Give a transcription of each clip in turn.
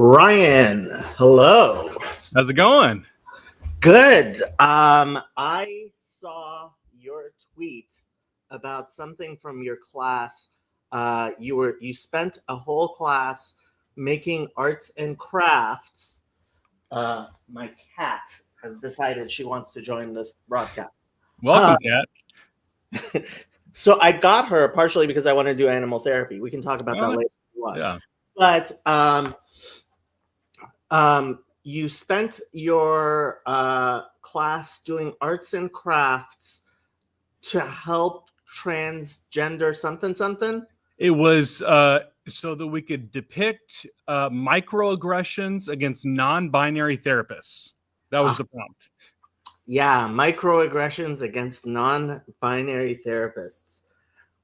Ryan, hello. How's it going? Good. I saw your tweet about something from your class. You spent a whole class making arts and crafts. My cat has decided she wants to join this broadcast. Welcome, Kat. So I got her partially because I want to do animal therapy. We can talk about that later if you want. Yeah. But you spent your class doing arts and crafts to help transgender something. It was so that we could depict microaggressions against non-binary therapists. That was the prompt. Yeah, microaggressions against non-binary therapists.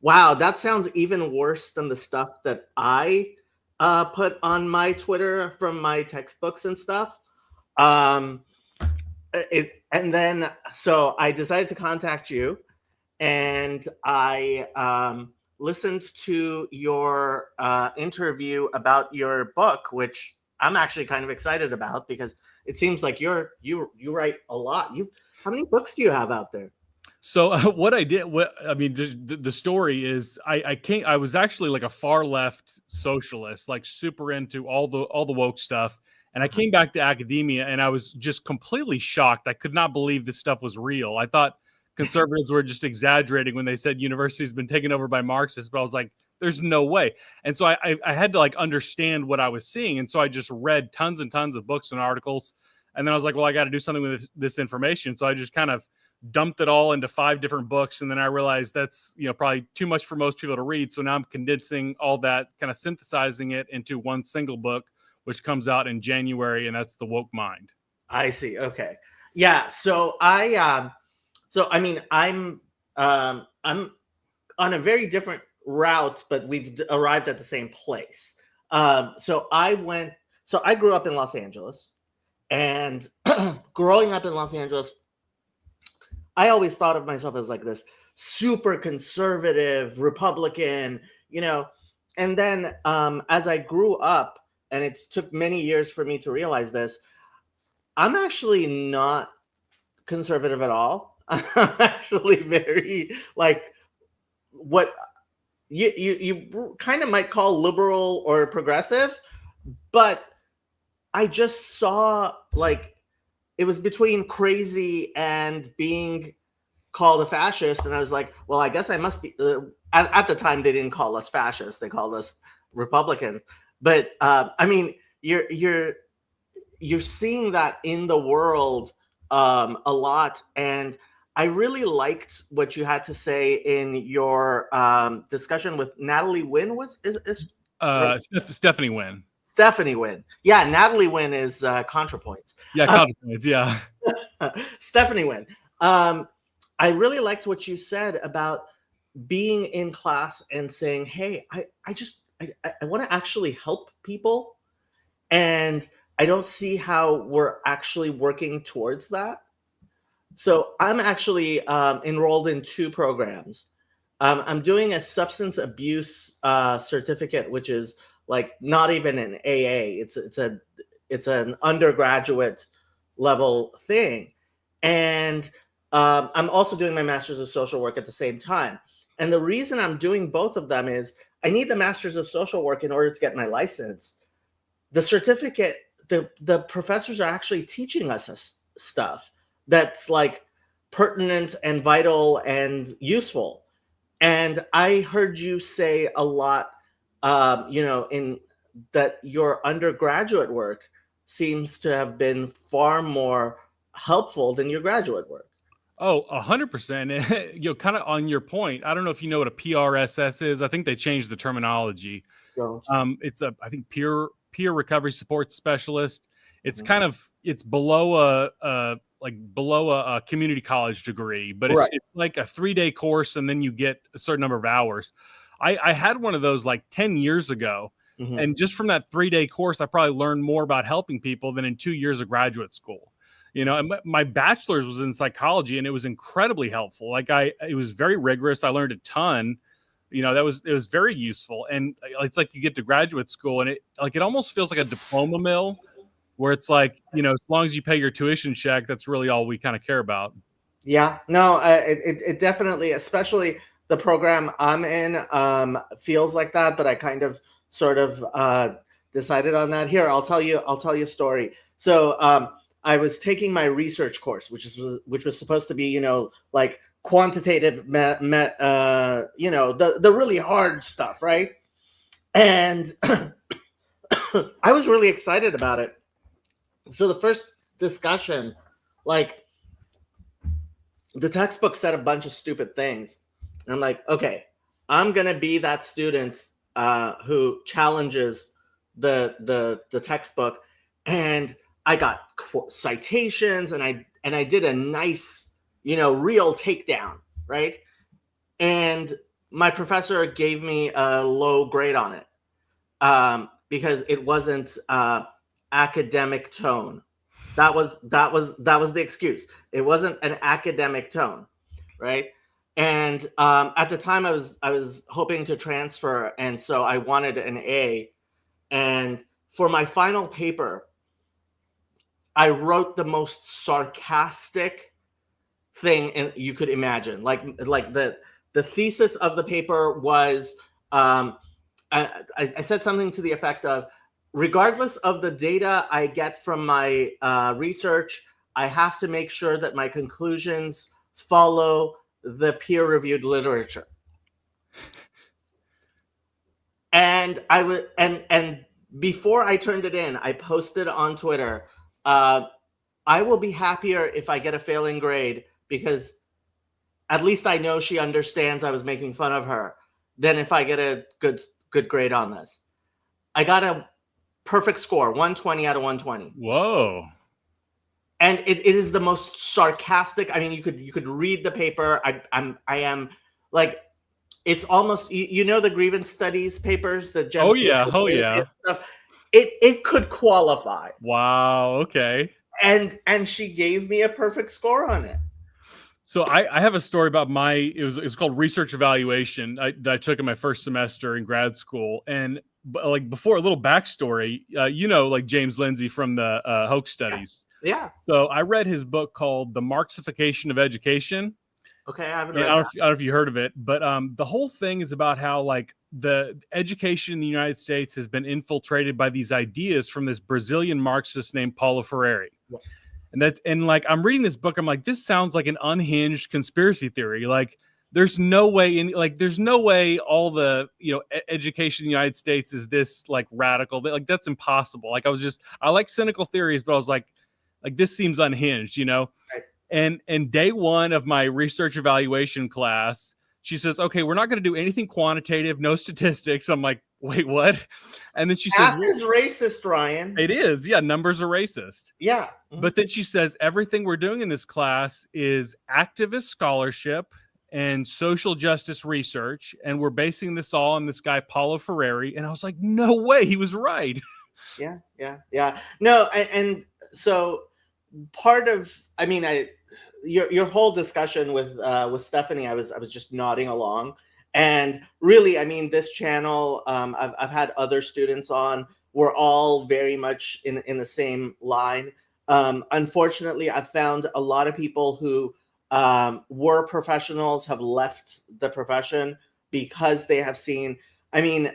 Wow, that sounds even worse than the stuff that I put on my Twitter from my textbooks and stuff. So I decided to contact you, and I listened to your interview about your book, which I'm actually kind of excited about because it seems like you write a lot. How many books do you have out there? So what I did, the story is I was actually like a far left socialist, like super into all the woke stuff. And I came back to academia and I was just completely shocked. I could not believe this stuff was real. I thought conservatives were just exaggerating when they said university's been taken over by Marxists, but I was like, there's no way. And so I had to like understand what I was seeing. And so I just read tons and tons of books and articles. And then I was like, well, I got to do something with this information. So I just kind of dumped it all into 5 different books. And then I realized that's, probably too much for most people to read. So now I'm condensing all that, kind of synthesizing it into one single book, which comes out in January. And that's The Woke Mind. I see. Okay. Yeah. So I'm on a very different route, but we've arrived at the same place. So I grew up in Los Angeles, and growing up in Los Angeles, I always thought of myself as like this super conservative Republican, and then as I grew up, and it took many years for me to realize this, I'm actually not conservative at all. I'm actually very like what you kind of might call liberal or progressive, but I just saw like it was between crazy and being called a fascist, and I was like, well, I guess I must be. At the time, they didn't call us fascists; they called us Republicans. But you're seeing that in the world a lot, and I really liked what you had to say in your discussion with Natalie Wynn. Stephanie Wynn. Stephanie Wynn. Yeah, Natalie Wynn is ContraPoints. Yeah, ContraPoints, yeah. Stephanie Wynn. I really liked what you said about being in class and saying, hey, I want to actually help people. And I don't see how we're actually working towards that. So I'm actually enrolled in 2 programs. I'm doing a substance abuse certificate, which is like not even an AA. It's an undergraduate level thing, and I'm also doing my master's of social work at the same time. And the reason I'm doing both of them is I need the master's of social work in order to get my license. The certificate, the professors are actually teaching us stuff that's like pertinent and vital and useful. And I heard you say a lot, in that your undergraduate work seems to have been far more helpful than your graduate work. Oh, 100%. Kind of on your point, I don't know if you know what a PRSS is. I think they changed the terminology. It's I think peer recovery support specialist. It's kind of, it's below a community college degree, but it's like a 3-day course, and then you get a certain number of hours. I had one of those like 10 years ago. Mm-hmm. And just from that 3-day course, I probably learned more about helping people than in 2 years of graduate school. And my bachelor's was in psychology, and it was incredibly helpful. It was very rigorous. I learned a ton. It was very useful. And it's like you get to graduate school and it almost feels like a diploma mill where it's like, as long as you pay your tuition check, that's really all we kind of care about. Yeah, no, it definitely, especially the program I'm in, feels like that. But I kind of sort of decided on that. Here, I'll tell you a story. So I was taking my research course, which was supposed to be, like quantitative, the really hard stuff, right? And I was really excited about it. So the first discussion, like, the textbook said a bunch of stupid things. And I'm like, okay, I'm gonna be that student who challenges the textbook. And I got citations, and I did a nice, real takedown, right? And my professor gave me a low grade on it because it wasn't academic tone. That was the excuse. It wasn't an academic tone, right? And at the time, I was hoping to transfer, and so I wanted an A. And for my final paper, I wrote the most sarcastic thing you could imagine. Like the thesis of the paper was, I said something to the effect of, regardless of the data I get from my research, I have to make sure that my conclusions follow the peer-reviewed literature. And and before I turned it in, I posted on Twitter, I will be happier if I get a failing grade, because at least I know she understands I was making fun of her, than if I get a good grade on this. I got a perfect score, 120 out of 120. Whoa. And it is the most sarcastic. I mean, you could read the paper. I am like, it's almost, the grievance studies papers that Oh yeah. Stuff. It could qualify. Wow. Okay. And she gave me a perfect score on it. So I have a story about it was called research evaluation that I took in my first semester in grad school. And like, before, a little backstory, like James Lindsay from the Hoax Studies. Yeah. So I read his book called The Marxification of Education. Okay, I haven't read I don't know if you heard of it, but the whole thing is about how, like, the education in the United States has been infiltrated by these ideas from this Brazilian Marxist named Paulo Freire. Yes. And like, I'm reading this book, I'm like, this sounds like an unhinged conspiracy theory. Like, there's no way all the education in the United States is this like radical. Like, that's impossible. Like, I like cynical theories, but I was like this seems unhinged, Right. And day one of my research evaluation class, she says, okay, we're not going to do anything quantitative, no statistics. I'm like, wait, what? And then she says, math is racist, Ryan. It is. Yeah, numbers are racist. Yeah. But then she says, everything we're doing in this class is activist scholarship and social justice research, and we're basing this all on this guy, Paulo Freire. And I was like, no way, he was right. Yeah. No, and so part of, I mean, your whole discussion with Stephanie, I was just nodding along. And really, I mean, this channel, I've had other students on. We're all very much in the same line. Unfortunately, I've found a lot of people who were professionals have left the profession because they have seen, I mean,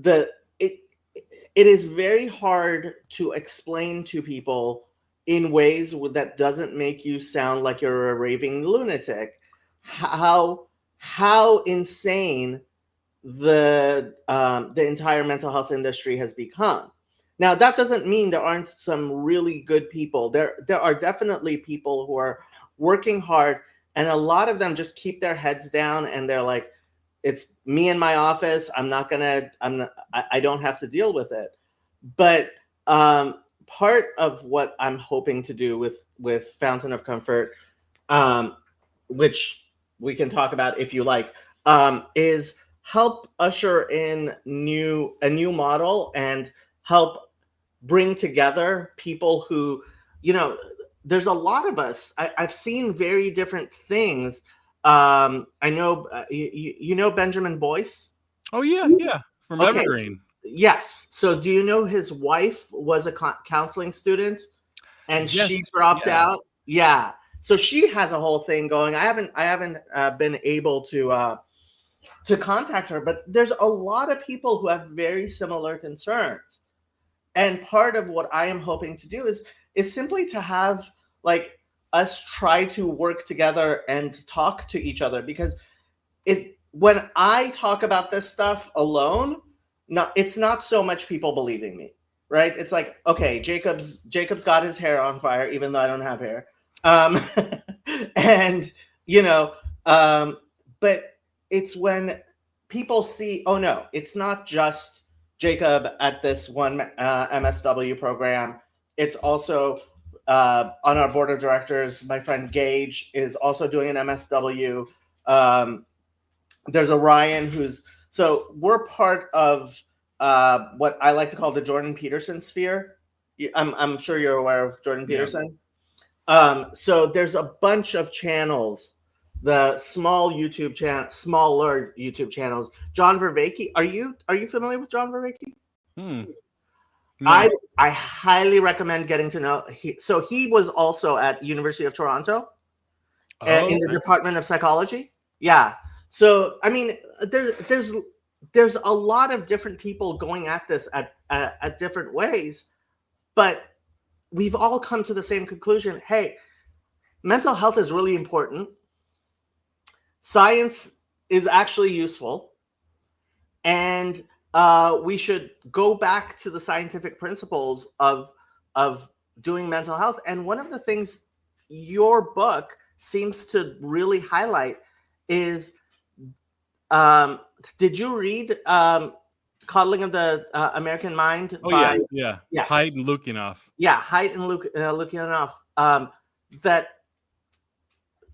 it is very hard to explain to people in ways that doesn't make you sound like you're a raving lunatic how insane the entire mental health industry has become. Now, that doesn't mean there aren't some really good people. There are definitely people who are working hard, and a lot of them just keep their heads down, and they're like, it's me in my office. I don't have to deal with it. But part of what I'm hoping to do with Fountain of Comfort, which we can talk about if you like, is help usher in a new model and help bring together people who, there's a lot of us. I've seen very different things I know you know Benjamin Boyce. Oh yeah, from Okay. Evergreen. Yes. So do you know his wife was a counseling student and she Yes, dropped yeah. out? Yeah. So she has a whole thing going. I haven't been able to contact her, but there's a lot of people who have very similar concerns. And part of what I am hoping to do is simply to have like us try to work together and talk to each other, because when I talk about this stuff alone, it's not so much people believing me, right? It's like, okay, Jacob's got his hair on fire, even though I don't have hair, um, and you know, but it's when people see, oh no, it's not just Jacob at this one MSW program. It's also on our board of directors. My friend Gage is also doing an MSW. There's a Ryan so we're part of what I like to call the Jordan Peterson sphere. I'm sure you're aware of Jordan Peterson. So there's a bunch of channels, the smaller YouTube channels. John Vervaeke, are you familiar with John Vervaeke? No. I highly recommend getting to know. He was also at University of Toronto in the Department of Psychology. Yeah. So I mean, there's a lot of different people going at this at different ways, but we've all come to the same conclusion. Hey, mental health is really important. Science is actually useful, and we should go back to the scientific principles of doing mental health. And one of the things your book seems to really highlight is, did you read Coddling of the American Mind? Oh yeah. Haidt and Lukianoff. Yeah, Haidt and Lukianoff. That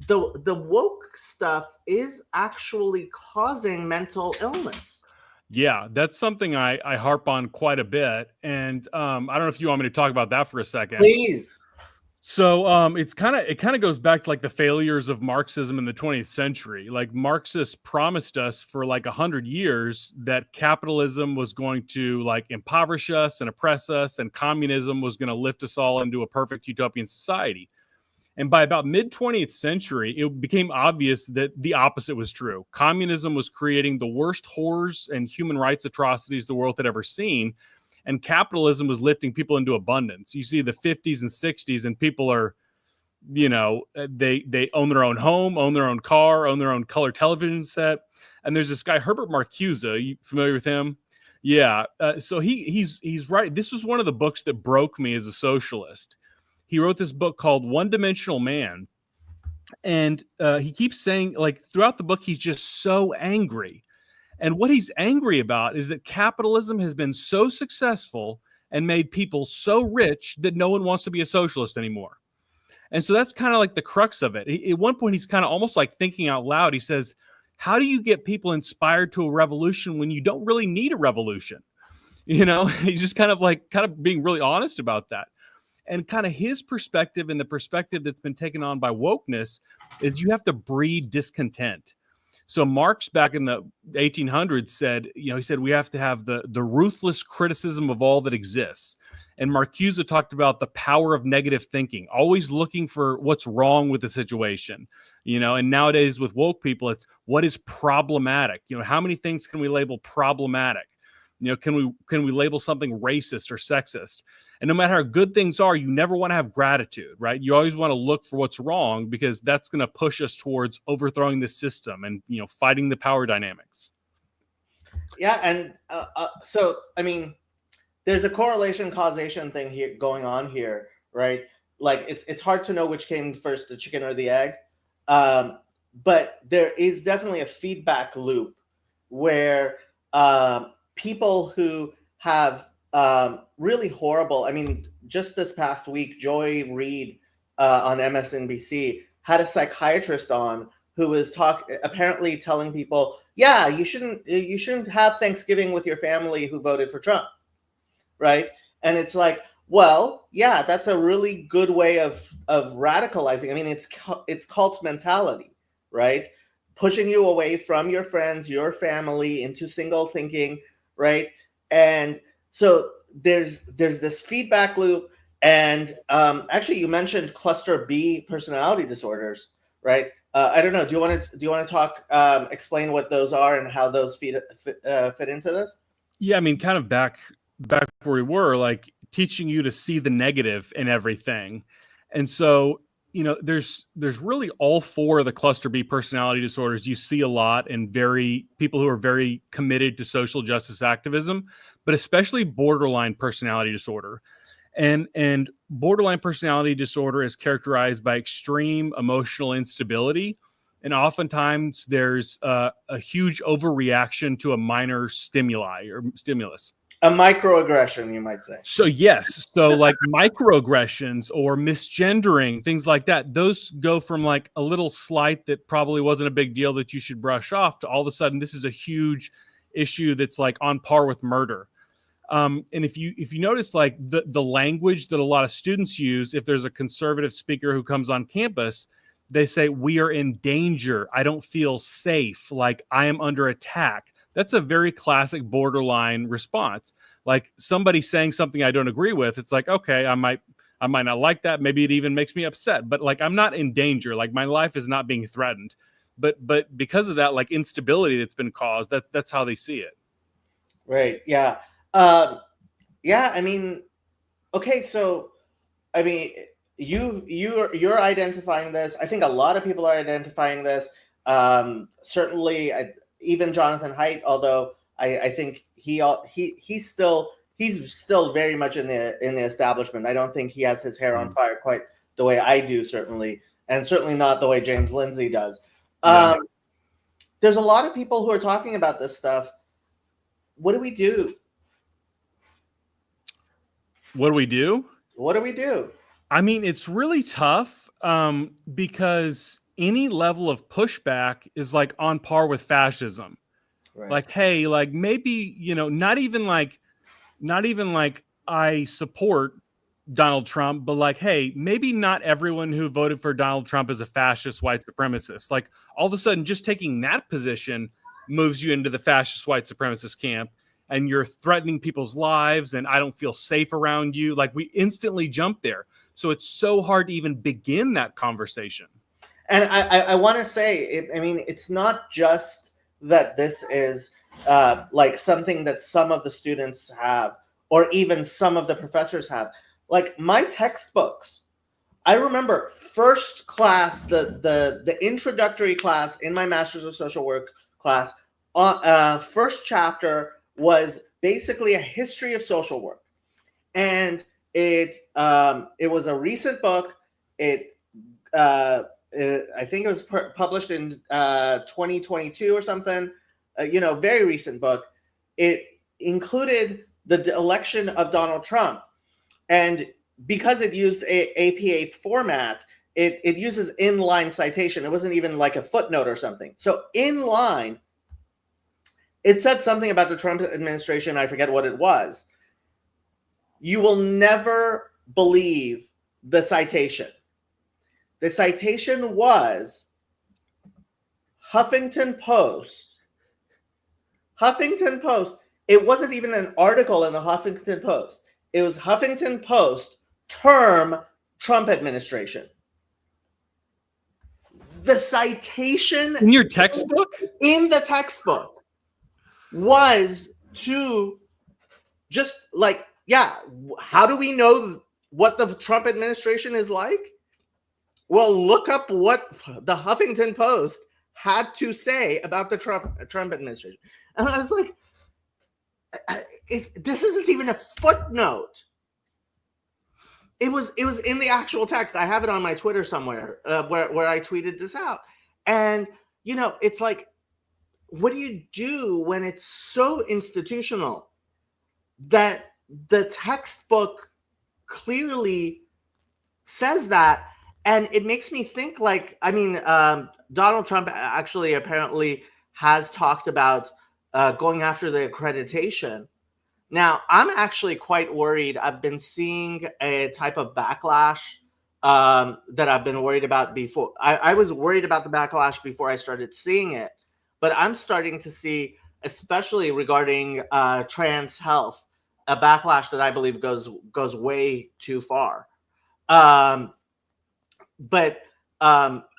the woke stuff is actually causing mental illness. Yeah, that's something I harp on quite a bit, and I don't know if you want me to talk about that for a second. Please. So it kind of goes back to like the failures of Marxism in the 20th century. Like Marxists promised us for like 100 years that capitalism was going to like impoverish us and oppress us, and communism was going to lift us all into a perfect utopian society. And by about mid 20th century, it became obvious that the opposite was true. Communism was creating the worst horrors and human rights atrocities the world had ever seen. And capitalism was lifting people into abundance. You see the 50s and 60s, and people are, they own their own home, own their own car, own their own color television set. And there's this guy, Herbert Marcuse. Are you familiar with him? Yeah. So he's right. This was one of the books that broke me as a socialist. He wrote this book called One Dimensional Man. And he keeps saying, like, throughout the book, he's just so angry. And what he's angry about is that capitalism has been so successful and made people so rich that no one wants to be a socialist anymore. And so that's kind of like the crux of it. At one point, he's kind of almost like thinking out loud. He says, how do you get people inspired to a revolution when you don't really need a revolution? He's just kind of being really honest about that. And kind of his perspective, and the perspective that's been taken on by wokeness, is you have to breed discontent. So Marx back in the 1800s said, he said we have to have the ruthless criticism of all that exists. And Marcuse talked about the power of negative thinking, always looking for what's wrong with the situation. And nowadays with woke people, it's what is problematic. How many things can we label problematic? Can we label something racist or sexist? And no matter how good things are, you never want to have gratitude, right? You always want to look for what's wrong, because that's going to push us towards overthrowing the system and, fighting the power dynamics. Yeah. And so, I mean, there's a correlation causation thing here going on here, right? Like it's hard to know which came first, the chicken or the egg. But there is definitely a feedback loop where people who have really horrible, I mean, just this past week, Joy Reid on MSNBC had a psychiatrist on who was apparently telling people, yeah, you shouldn't have Thanksgiving with your family who voted for Trump, right? And it's like, well, yeah, that's a really good way of radicalizing. I mean, it's cult mentality, right? pushing you away from your friends, your family, into single thinking, right? And so there's this feedback loop. And actually, you mentioned cluster B personality disorders, right? I don't know. Do you want to talk, explain what those are and how those fit into this? Yeah, I mean, kind of back where we were, like teaching you to see the negative in everything. And so, there's really all four of the cluster B personality disorders you see a lot in people who are very committed to social justice activism, but especially borderline personality disorder. And borderline personality disorder is characterized by extreme emotional instability, and oftentimes there's a huge overreaction to a minor stimuli or stimulus. A microaggression, you might say. So yes, so like microaggressions or misgendering, things like that, those go from like a little slight that probably wasn't a big deal that you should brush off to all of a sudden this is a huge issue that's like on par with murder. And if you notice, like the language that a lot of students use, if there's a conservative speaker who comes on campus, they say, "We are in danger. I don't feel safe. Like I am under attack." That's a very classic borderline response. Like somebody saying something I don't agree with, it's like, okay, I might not like that. Maybe it even makes me upset, but like I'm not in danger. Like my life is not being threatened. But because of that, like instability that's been caused, that's how they see it. Right. Yeah. Yeah. I mean, okay. So, I mean, you're identifying this. I think a lot of people are identifying this. Certainly, even Jonathan Haidt, although I think he's still very much in the establishment. I don't think he has his hair on fire quite the way I do, certainly, and certainly not the way James Lindsay does. Yeah. There's a lot of people who are talking about this stuff. What do we do? What do we do? What do we do? I mean, it's really tough because any level of pushback is like on par with fascism. Right. Like, hey, like maybe, not even like I support Donald Trump, but like, hey, maybe not everyone who voted for Donald Trump is a fascist white supremacist. Like all of a sudden, just taking that position moves you into the fascist white supremacist camp. And you're threatening people's lives, and I don't feel safe around you. Like we instantly jump there. So it's so hard to even begin that conversation. And I want to say, I mean, it's not just that this is like something that some of the students have, or even some of the professors have. Like my textbooks, I remember first class, the introductory class in my Master's of Social Work class, first chapter was basically a history of social work, and it was a recent book. I think it was published in 2022 or something. Very recent book. It included the election of Donald Trump, and because it used APA format, it uses inline citation. It wasn't even like a footnote or something. So inline, it said something about the Trump administration. I forget what it was. You will never believe the citation. The citation was Huffington Post. Huffington Post. It wasn't even an article in the Huffington Post. It was Huffington Post term Trump administration. The citation in your textbook? In the textbook was to just like, yeah, how do we know what the Trump administration is like? Well, look up what the Huffington Post had to say about the Trump administration. And I was like, this isn't even a footnote. It was in the actual text. I have it on my Twitter somewhere where I tweeted this out. And, it's like, what do you do when it's so institutional that the textbook clearly says that? And it makes me think, like, I mean, Donald Trump actually apparently has talked about going after the accreditation. Now, I'm actually quite worried. I've been seeing a type of backlash that I've been worried about before. I was worried about the backlash before I started seeing it, but I'm starting to see, especially regarding trans health, a backlash that I believe goes way too far. But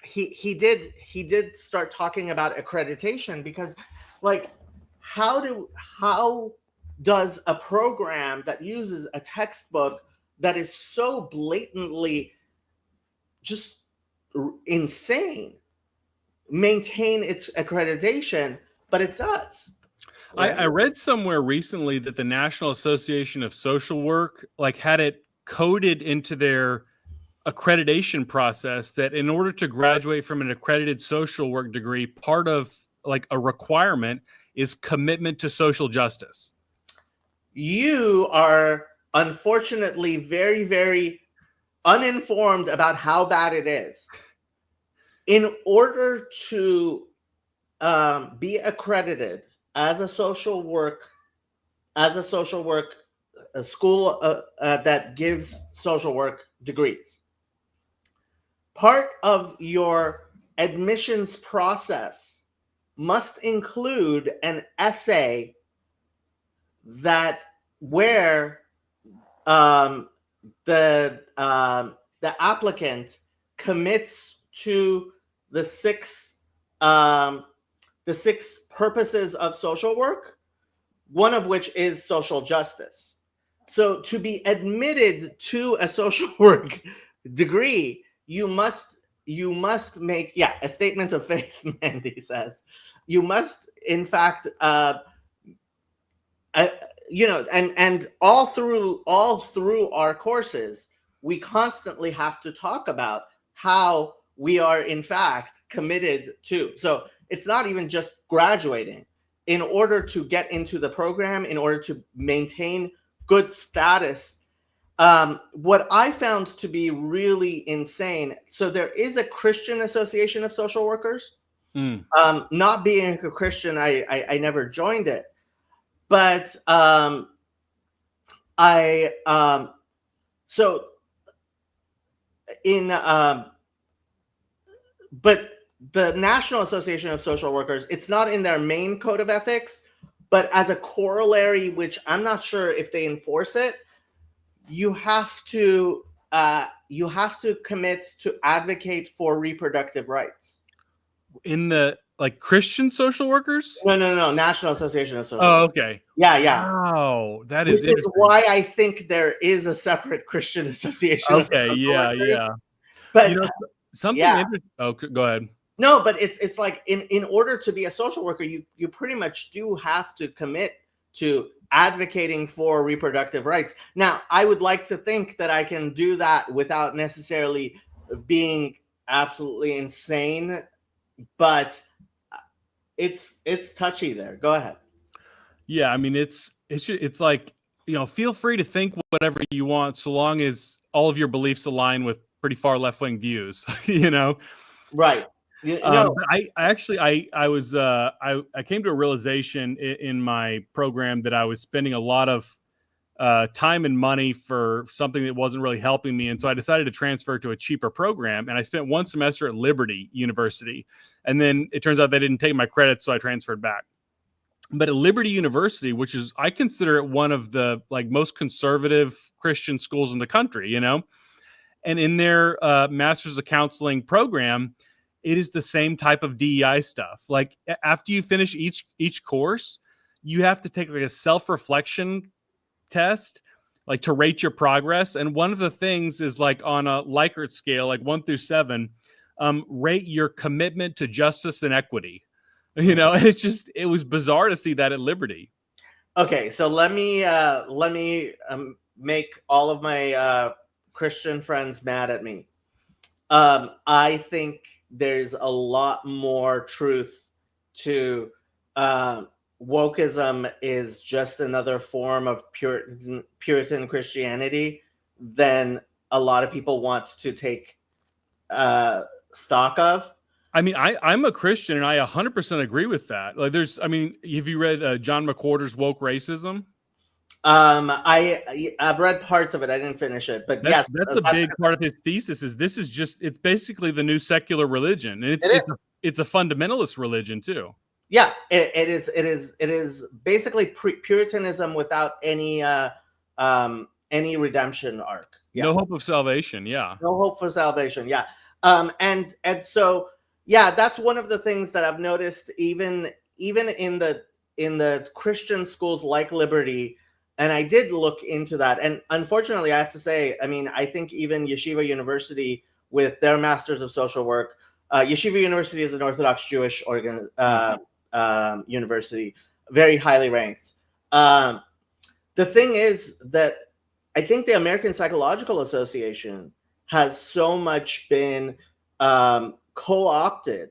he did start talking about accreditation, because like how does a program that uses a textbook that is so blatantly just insane maintain its accreditation? But it does. Right? I read somewhere recently that the National Association of Social Work like had it coded into their accreditation process that in order to graduate from an accredited social work degree, part of like a requirement is commitment to social justice. You are unfortunately very, very uninformed about how bad it is. In order to be accredited as a social work a school that gives social work degrees, part of your admissions process must include an essay that where the applicant commits to the six purposes of social work, one of which is social justice. So to be admitted to a social work degree, you must make a statement of faith. Mandy says you must, in fact, and all through our courses, we constantly have to talk about how we are in fact committed to. So it's not even just graduating. In order to get into the program, in order to maintain good status, what I found to be really insane. So there is a Christian Association of Social Workers. Not being a Christian, I never joined it. But but the National Association of Social Workers, it's not in their main code of ethics, but as a corollary, which I'm not sure if they enforce it, you have to commit to advocate for reproductive rights. In the like Christian social workers? No. National Association of Social Workers. Okay. Yeah. Wow, that is why I think there is a separate Christian Association. Okay, yeah. But something interesting. Oh, go ahead. No, but it's like in order to be a social worker, you pretty much do have to commit to advocating for reproductive rights. Now, I would like to think that I can do that without necessarily being absolutely insane, but it's touchy there. Go ahead. Yeah, I mean it's like, feel free to think whatever you want, so long as all of your beliefs align with pretty far left-wing views. Right. I came to a realization in my program that I was spending a lot of time and money for something that wasn't really helping me, and so I decided to transfer to a cheaper program. And I spent one semester at Liberty University, and then it turns out they didn't take my credits, so I transferred back. But at Liberty University, which is, I consider it one of the like most conservative Christian schools in the country, and in their Masters of Counseling program, it is the same type of DEI stuff. Like after you finish each course, you have to take like a self-reflection test, like to rate your progress. And one of the things is like on a Likert scale, like 1 through 7, rate your commitment to justice and equity. And it was bizarre to see that at Liberty. Okay, so let me make all of my Christian friends mad at me. I think there's a lot more truth to wokeism is just another form of Puritan Christianity than a lot of people want to take stock of. I mean, I'm a Christian and I 100% agree with that. Like have you read John McWhorter's Woke Racism? I've read parts of it. I didn't finish it, but That's yes, that's a big part of his thesis. Is this is just it's basically the new secular religion, and it is. it's a fundamentalist religion too. Yeah, it is. It is basically Puritanism without any redemption arc. Yeah. No hope of salvation. Yeah. No hope for salvation. Yeah. And so yeah, that's one of the things that I've noticed even in the Christian schools like Liberty. And I did look into that. And unfortunately, I have to say, I mean, I think even Yeshiva University with their Masters of Social Work, Yeshiva University is an Orthodox Jewish university, very highly ranked. The thing is that I think the American Psychological Association has so much been co-opted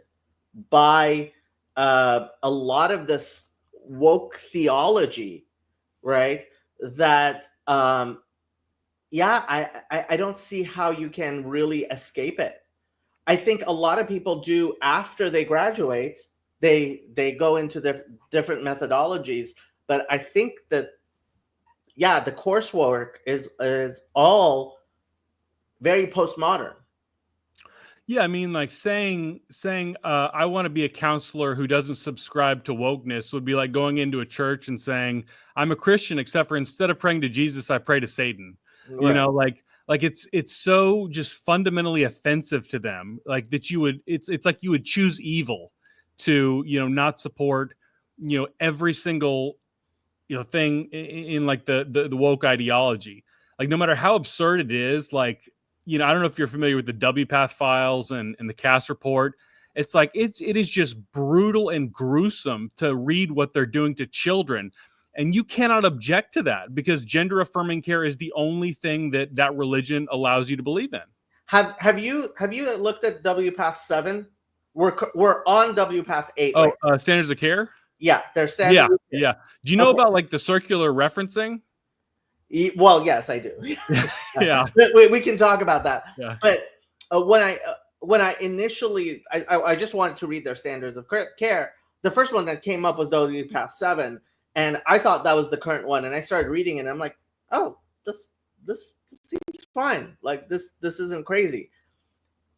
by a lot of this woke theology, right? That I don't see how you can really escape it. I think a lot of people do after they graduate. They go into different methodologies, but I think that the coursework is all very postmodern. Yeah, I mean, like saying I want to be a counselor who doesn't subscribe to wokeness would be like going into a church and saying I'm a Christian, except for instead of praying to Jesus, I pray to Satan. Right. You know, like it's so just fundamentally offensive to them, like that you would it's like you would choose evil to not support every single thing in like the woke ideology. Like no matter how absurd it is, like I don't know if you're familiar with the WPATH files and the Cass report. It's like it is just brutal and gruesome to read what they're doing to children, and you cannot object to that because gender affirming care is the only thing that religion allows you to believe in. Have you looked at WPATH 7? We're on WPATH 8. Oh, right? Standards of care. Yeah, they're standards. Yeah. Do you know about like the circular referencing? Well, yes, I do. Yeah, we can talk about that. Yeah. But when I initially, I just wanted to read their standards of care. The first one that came up was WPATH 7, and I thought that was the current one. And I started reading it, and I'm like, oh, this seems fine. Like this isn't crazy.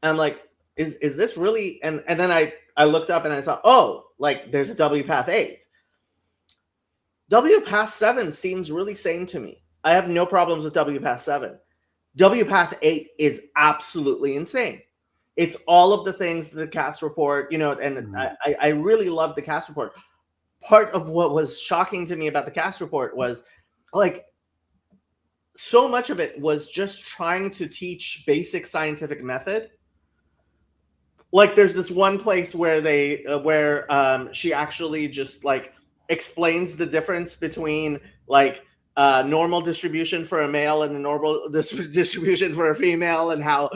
I'm like, is this really? And then I looked up and I saw, oh, like there's a WPATH 8. WPATH 7 seems really sane to me. I have no problems with WPATH 7. WPATH 8 is absolutely insane. It's all of the things the Cass report, and I really love the Cass report. Part of what was shocking to me about the Cass report was like so much of it was just trying to teach basic scientific method. Like there's this one place where she actually just like explains the difference between like normal distribution for a male and a normal distribution for a female, and how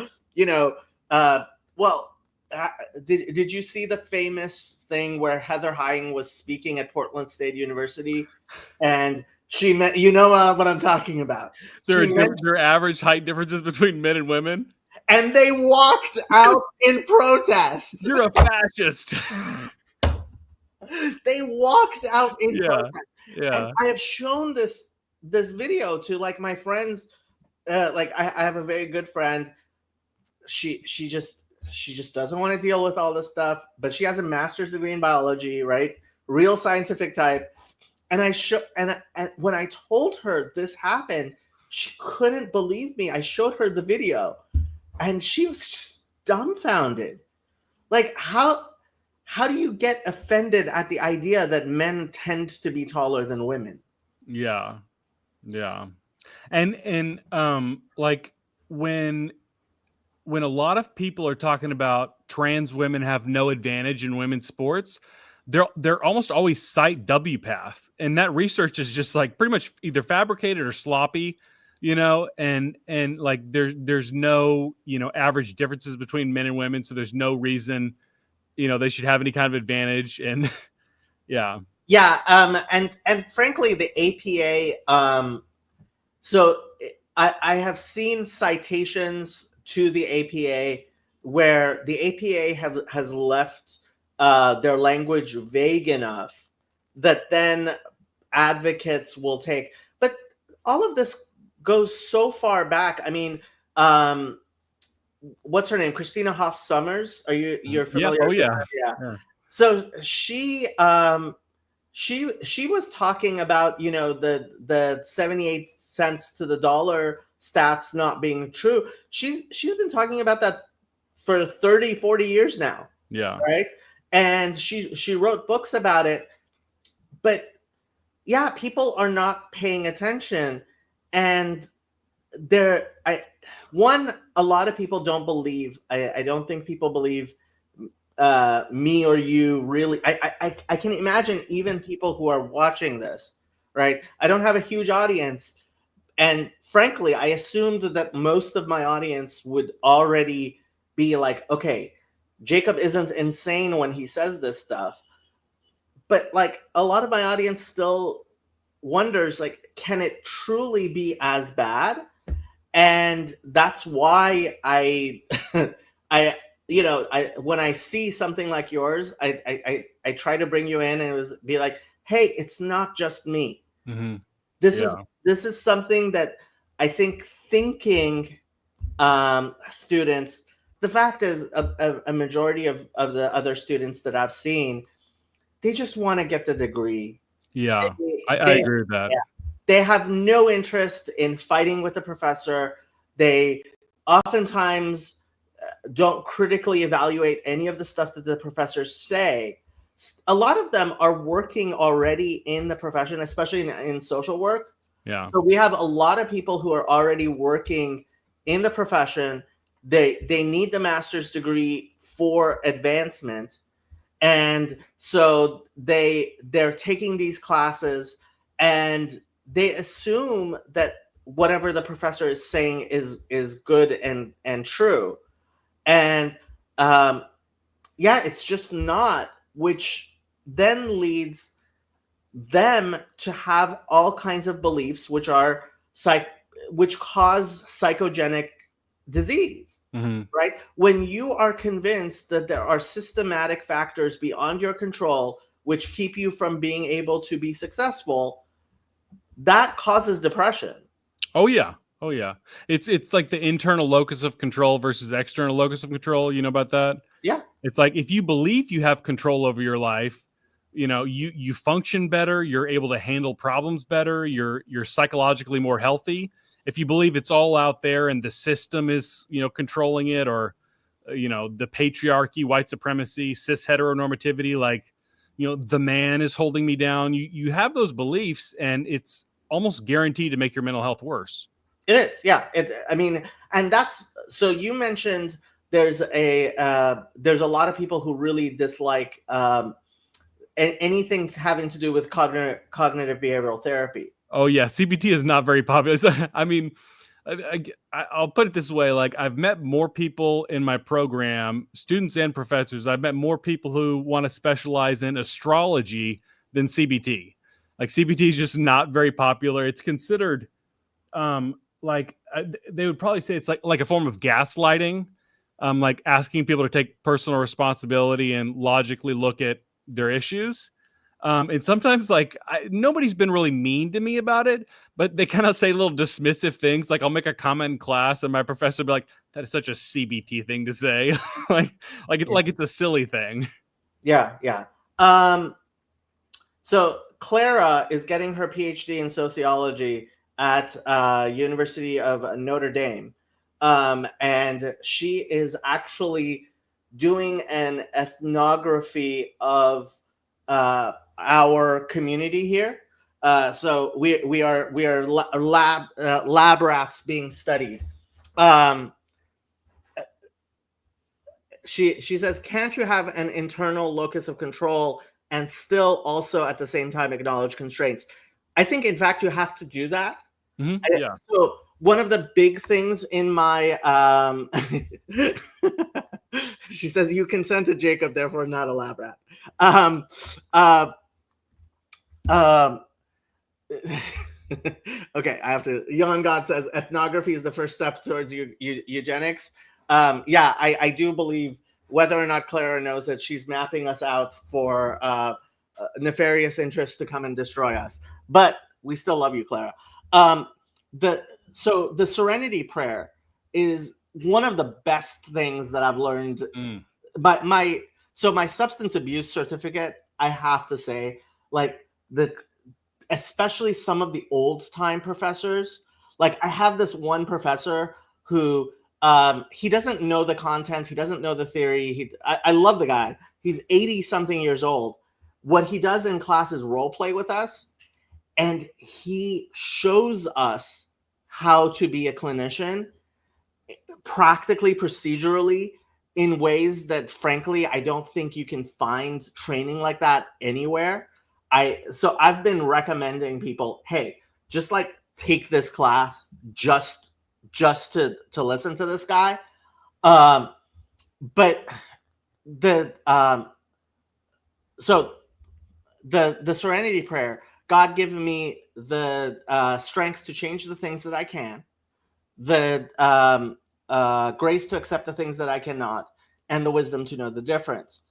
did you see the famous thing where Heather Heying was speaking at Portland State University, and she met what I'm talking about? There are average height differences between men and women, and they walked out in protest. You're a fascist. They walked out in protest. Yeah. And I have shown this video to like my friends. Like I have a very good friend. She just doesn't want to deal with all this stuff, but she has a master's degree in biology, right? Real scientific type. And and when I told her this happened, she couldn't believe me. I showed her the video, and she was just dumbfounded. Like how do you get offended at the idea that men tend to be taller than women? Yeah. And like when a lot of people are talking about trans women have no advantage in women's sports, they're almost always cite WPATH, and that research is just like pretty much either fabricated or sloppy, and like there's no average differences between men and women, so there's no reason they should have any kind of advantage. And and frankly the APA, so I have seen citations to the APA where the APA has left their language vague enough that then advocates will take. But all of this goes so far back. I mean, um, what's her name? Christina Hoff Sommers. You're Yeah. familiar Oh with yeah. her? Yeah. Yeah. So she was talking about, you know, the 78 cents to the dollar stats not being true. She's been talking about that for 30, 40 years now, Yeah. right? And she wrote books about it. But yeah, people are not paying attention. And a lot of people don't believe. I don't think people believe me or you really. I can imagine even people who are watching this, right? I don't have a huge audience, and frankly, I assumed that most of my audience would already be like, okay, Jacob isn't insane when he says this stuff. But like a lot of my audience still wonders, like, can it truly be as bad? And that's why I when I see something like yours, I try to bring you in and be like, hey, it's not just me. Mm-hmm. This Yeah. is something that I think thinking students. The fact is, a majority of the other students that I've seen, they just want to get the degree. Yeah. I They agree with that. yeah, they have no interest in fighting with the professor. They oftentimes don't critically evaluate any of the stuff that the professors say. A lot of them are working already in the profession, especially in social work. Yeah. So we have a lot of people who are already working in the profession. They need the master's degree for advancement. And so they're taking these classes, and they assume that whatever the professor is saying is good and true. And yeah, it's just not, which then leads them to have all kinds of beliefs which cause psychogenic disease. Mm-hmm. Right? When you are convinced that there are systematic factors beyond your control which keep you from being able to be successful, that causes depression. Oh yeah. Oh yeah. It's like the internal locus of control versus external locus of control. You know about that? Yeah. It's like if you believe you have control over your life, you know, you function better, you're able to handle problems better, you're psychologically more healthy. If you believe it's all out there and the system is, you know, controlling it, or you know, the patriarchy, white supremacy, cis heteronormativity, like, you know, the man is holding me down. You have those beliefs, and it's almost guaranteed to make your mental health worse. It is, yeah. I mean, and that's so. You mentioned there's a lot of people who really dislike anything having to do with cognitive behavioral therapy. Oh yeah, CBT is not very popular. I mean, I'll put it this way: like, I've met more people in my program, students and professors. I've met more people who want to specialize in astrology than CBT. Like, CBT is just not very popular. It's considered, like, they would probably say it's like a form of gaslighting, like asking people to take personal responsibility and logically look at their issues. And sometimes, like, nobody's been really mean to me about it, but they kind of say little dismissive things. Like, I'll make a comment in class, and my professor will be like, "That is such a CBT thing to say," like it's a silly thing. Yeah, yeah. So Clara is getting her PhD in sociology at University of Notre Dame, and she is actually doing an ethnography of our community here. So we are lab rats being studied. She says, can't you have an internal locus of control and still also at the same time acknowledge constraints? I think, in fact, you have to do that. Mm-hmm. Yeah. So one of the big things in my she says, you consented, Jacob, therefore not a lab rat. Okay, I have to. Young God says ethnography is the first step towards eugenics. Yeah, I do believe, whether or not Clara knows it, she's mapping us out for nefarious interests to come and destroy us. But we still love you, Clara. the Serenity Prayer is one of the best things that I've learned. Mm. My substance abuse certificate, I have to say, like, the especially some of the old time professors. Like, I have this one professor who, he doesn't know the content, he doesn't know the theory. I love the guy. He's 80 something years old. What he does in class is role play with us, and he shows us how to be a clinician practically, procedurally, in ways that frankly I don't think you can find training like that anywhere. I've been recommending people, hey, just like take this class just to listen to this guy. But the so the Serenity Prayer, God give me the strength to change the things that I can, the grace to accept the things that I cannot, and the wisdom to know the difference.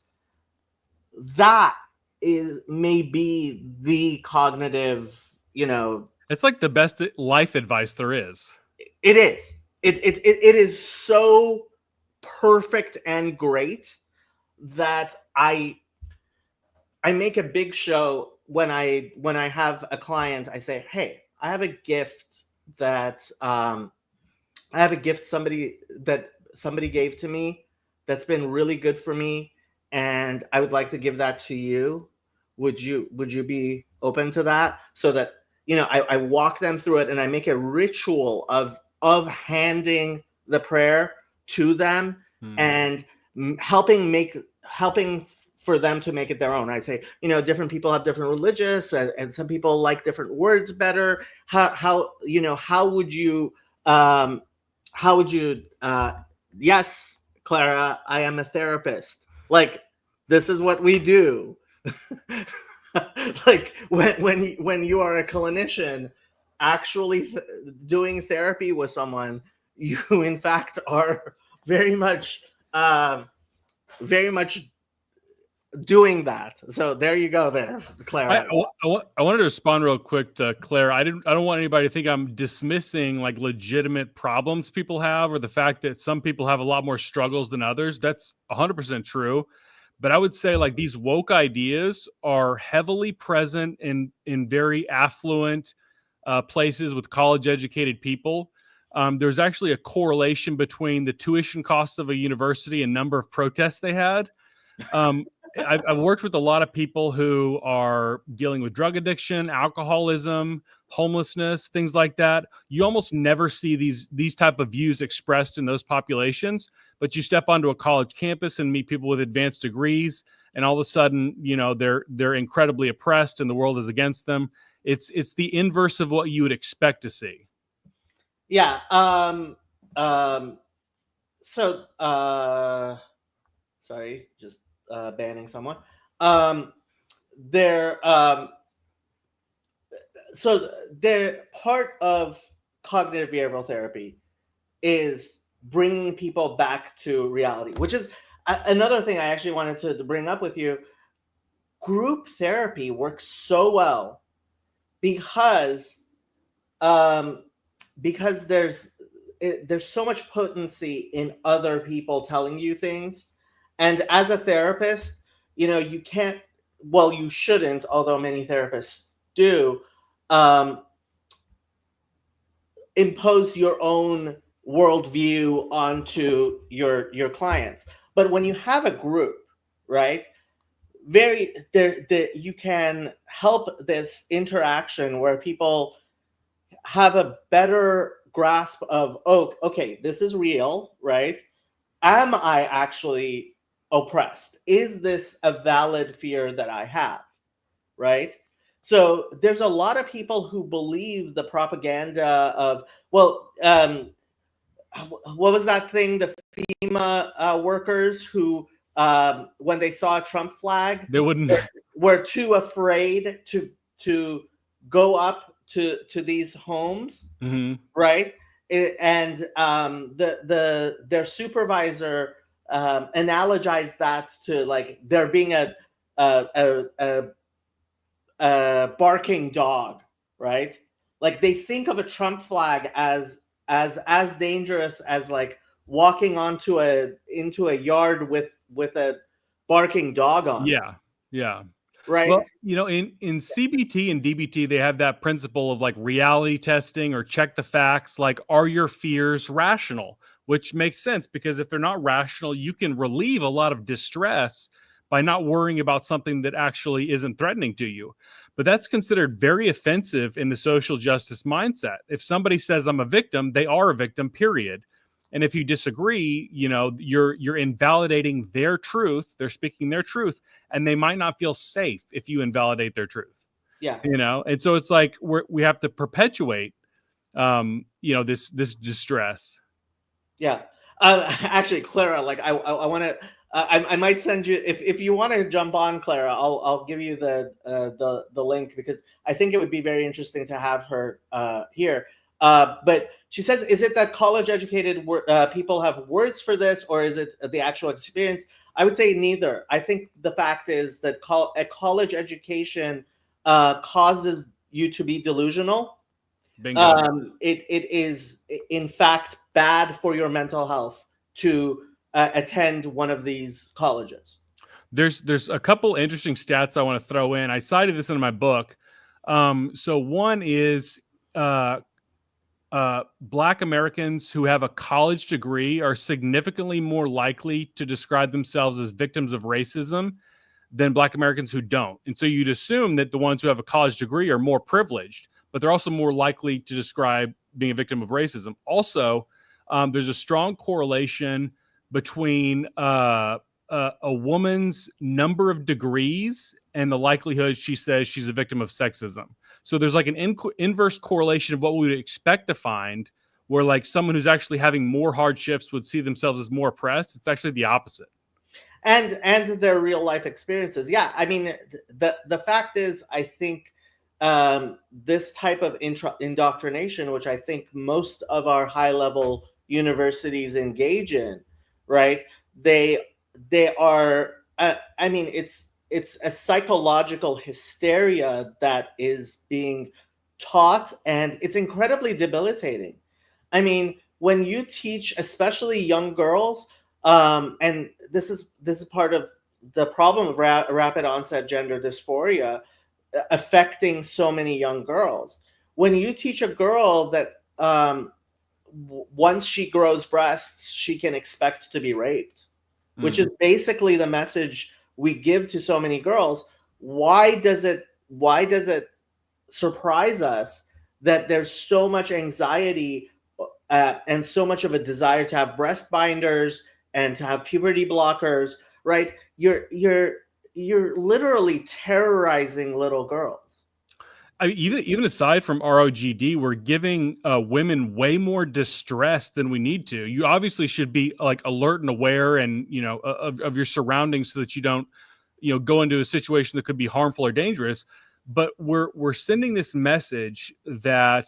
That is maybe the cognitive, It's like the best life advice there is. it is. It is so perfect and great that I make a big show when I have a client. I say, hey, I have a gift that somebody gave to me that's been really good for me, and I would like to give that to you. Would you be open to that? So that, I walk them through it, and I make a ritual of handing the prayer to them, and helping for them to make it their own. I say, different people have different religious, and some people like different words better. How would you yes, Clara, I am a therapist. Like, this is what we do. Like, when you are a clinician actually doing therapy with someone, you in fact are very much doing that. So there you go, there, Clara. I wanted to respond real quick to Claire. I don't want anybody to think I'm dismissing like legitimate problems people have, or the fact that some people have a lot more struggles than others. That's 100% true. But I would say like these woke ideas are heavily present in very affluent places with college educated people. There's actually a correlation between the tuition costs of a university and number of protests they had. I've worked with a lot of people who are dealing with drug addiction, alcoholism, homelessness, things like that. You almost never see these type of views expressed in those populations, but you step onto a college campus and meet people with advanced degrees, and all of a sudden, they're incredibly oppressed and the world is against them. It's the inverse of what you would expect to see. Yeah. Sorry, just banning someone. They're part of cognitive behavioral therapy is bringing people back to reality, which is another thing I actually wanted to bring up with you. Group therapy works so well because there's so much potency in other people telling you things. And as a therapist, you can't, well, you shouldn't, although many therapists do, impose your own worldview onto your clients. But when you have a group, right, you can help this interaction where people have a better grasp of, oh, okay, this is real, right? Am I actually oppressed? Is this a valid fear that I have, right? So there's a lot of people who believe the propaganda of, well, what was that thing? The FEMA workers who, when they saw a Trump flag, They wouldn't. were too afraid to go up to these homes, right? And their supervisor analogized that to like there being a barking dog, right? Like they think of a Trump flag as dangerous as like walking onto into a yard with a barking dog on it, Yeah. Yeah. right? Well, in CBT and DBT, they have that principle of like reality testing or check the facts. Like, are your fears rational? Which makes sense because if they're not rational, you can relieve a lot of distress by not worrying about something that actually isn't threatening to you. But that's considered very offensive in the social justice mindset. If somebody says I'm a victim, they are a victim, period. And if you disagree, you're invalidating their truth. They're speaking their truth, and they might not feel safe if you invalidate their truth. Yeah, And so it's like we have to perpetuate this distress. yeah. Actually, Clara, like I want to. I might send you if you want to jump on, Clara. I'll give you the link because I think it would be very interesting to have her here. But she says, is it that college educated people have words for this, or is it the actual experience? I would say neither. I think the fact is that a college education causes you to be delusional. Bingo. It is in fact bad for your mental health to attend one of these colleges. There's a couple interesting stats I want to throw in. I cited this in my book. So one is Black Americans who have a college degree are significantly more likely to describe themselves as victims of racism than Black Americans who don't. And so you'd assume that the ones who have a college degree are more privileged, but they're also more likely to describe being a victim of racism. Also, there's a strong correlation between a woman's number of degrees and the likelihood she says she's a victim of sexism. So there's like an inverse correlation of what we would expect to find, where like someone who's actually having more hardships would see themselves as more oppressed. It's actually the opposite. And their real life experiences. Yeah, I mean, the fact is, I think this type of indoctrination, which I think most of our high level universities engage in, right? They are. I mean, it's a psychological hysteria that is being taught, and it's incredibly debilitating. I mean, when you teach, especially young girls, and this is part of the problem of rapid onset gender dysphoria affecting so many young girls. When you teach a girl that once she grows breasts, she can expect to be raped, which is basically the message we give to so many girls. Why does it surprise us that there's so much anxiety and so much of a desire to have breast binders and to have puberty blockers, right? You're literally terrorizing little girls. Even aside from ROGD, we're giving women way more distress than we need to. You obviously should be like alert and aware, and of your surroundings, so that you don't go into a situation that could be harmful or dangerous. But we're sending this message that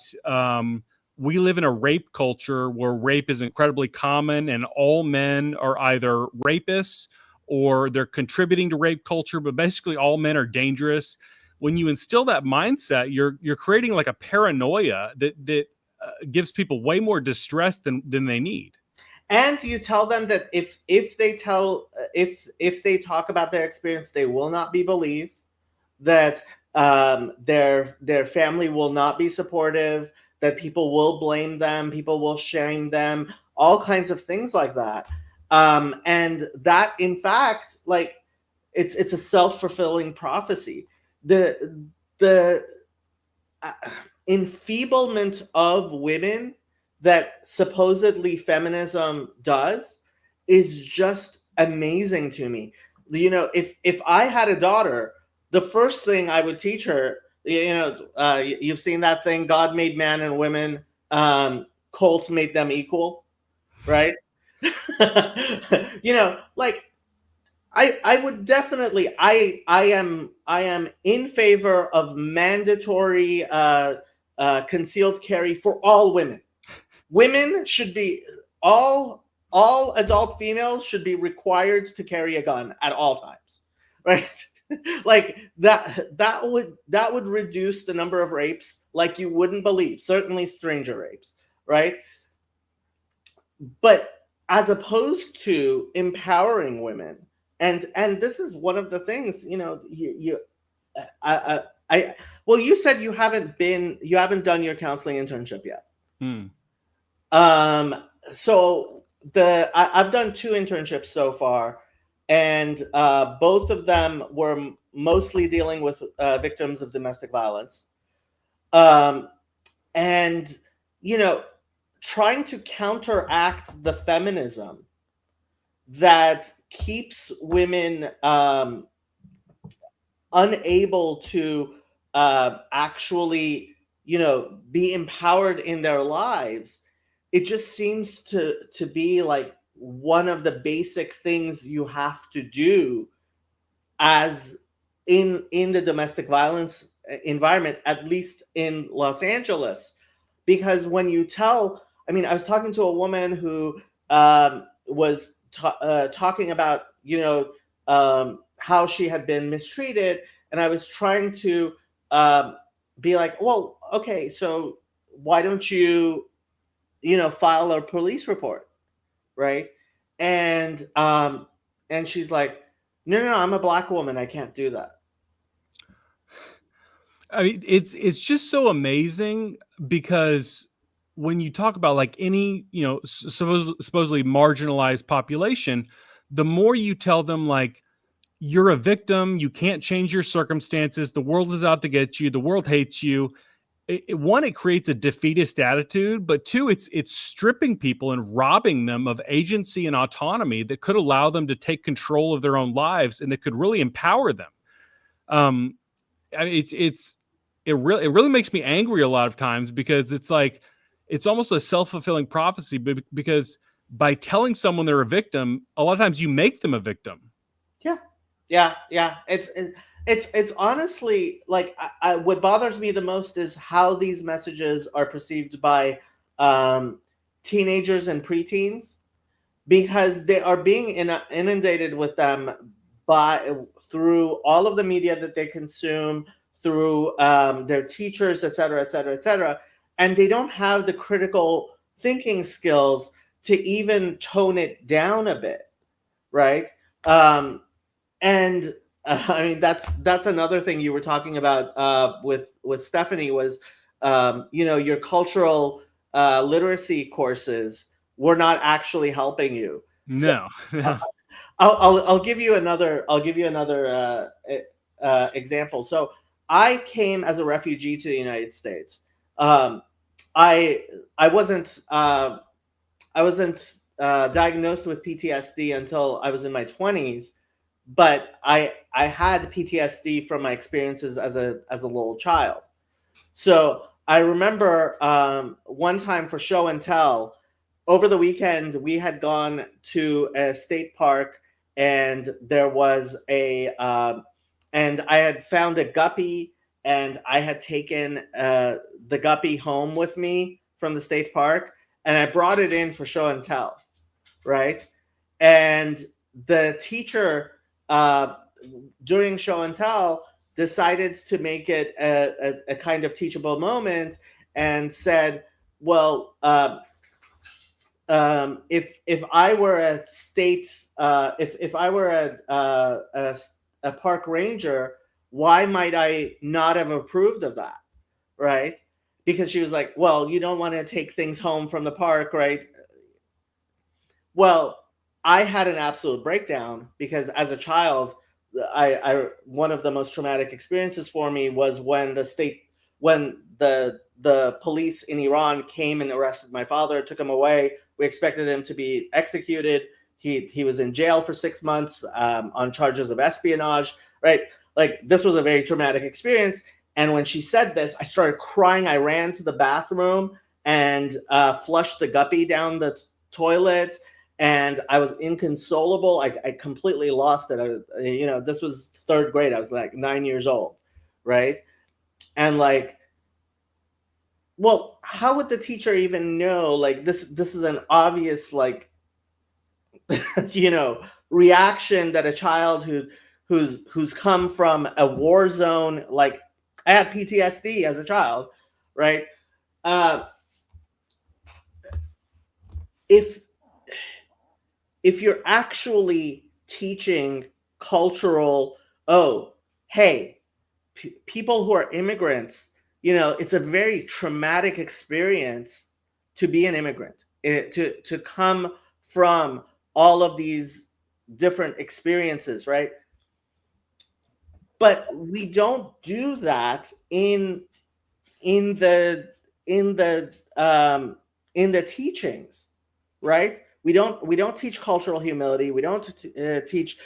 we live in a rape culture where rape is incredibly common, and all men are either rapists or they're contributing to rape culture. But basically, all men are dangerous. When you instill that mindset, you're creating like a paranoia that gives people way more distress than they need. And you tell them that if they talk about their experience, they will not be believed. That their family will not be supportive. That people will blame them. People will shame them. All kinds of things like that. And that, in fact, like it's a self-fulfilling prophecy. The enfeeblement of women that supposedly feminism does is just amazing to me. If I had a daughter, the first thing I would teach her, you've seen that thing, God made man and women, Colt made them equal, right? Like I would definitely, I am in favor of mandatory concealed carry for all women. Women should be all adult females should be required to carry a gun at all times, right? Like that would reduce the number of rapes like you wouldn't believe, certainly stranger rapes, right? But as opposed to empowering women, and this is one of the things, I well, you said you haven't done your counseling internship yet. Hmm. So I've done 2 internships so far, and both of them were mostly dealing with victims of domestic violence. Um, and you know, trying to counteract the feminism that keeps women unable to actually, be empowered in their lives. It just seems to be like one of the basic things you have to do as in the domestic violence environment, at least in Los Angeles. Because when you tell, I mean, I was talking to a woman who was talking about, how she had been mistreated, and I was trying to be like, well, okay, so why don't you, file a police report, right? And she's like, no, I'm a Black woman, I can't do that. I mean, it's just so amazing because when you talk about like any, supposedly marginalized population, the more you tell them like you're a victim, you can't change your circumstances, the world is out to get you, the world hates you. One, it creates a defeatist attitude, but two, it's stripping people and robbing them of agency and autonomy that could allow them to take control of their own lives and that could really empower them. I mean, it really makes me angry a lot of times because it's like it's almost a self-fulfilling prophecy because by telling someone they're a victim, a lot of times you make them a victim. Yeah. It's honestly like what bothers me the most is how these messages are perceived by teenagers and preteens, because they are being inundated with them through all of the media that they consume, through their teachers, et cetera, et cetera, et cetera, and they don't have the critical thinking skills to even tone it down a bit, right? And I mean, that's another thing you were talking about with Stephanie was, your cultural literacy courses were not actually helping you. So No. I'll give you another example. So I came as a refugee to the United States. I wasn't diagnosed with PTSD until I was in my 20s, but I had PTSD from my experiences as a little child. So I remember one time for show and tell, over the weekend we had gone to a state park, and there was and I had found a guppy, and I had taken the guppy home with me from the state park, and I brought it in for show and tell, right? And the teacher during show and tell decided to make it a kind of teachable moment and said, well, if I were a state, if I were a park ranger, why might I not have approved of that, right? Because she was like, well, you don't want to take things home from the park, right? Well, I had an absolute breakdown because as a child, I one of the most traumatic experiences for me was when the police in Iran came and arrested my father, took him away. We expected him to be executed. He was in jail for 6 months on charges of espionage, right? Like, this was a very traumatic experience. And when she said this, I started crying. I ran to the bathroom and flushed the guppy down the toilet, and I was inconsolable. I completely lost it. This was 3rd grade. I was like 9 years old, right? And like, well, how would the teacher even know? Like, this is an obvious, like, reaction that a child who's come from a war zone. Like, I had PTSD as a child, right? If you're actually teaching cultural, oh, hey, people who are immigrants, it's a very traumatic experience to be an immigrant, to come from all of these different experiences, right? But we don't do that in the teachings, right? We don't teach cultural humility. We don't teach.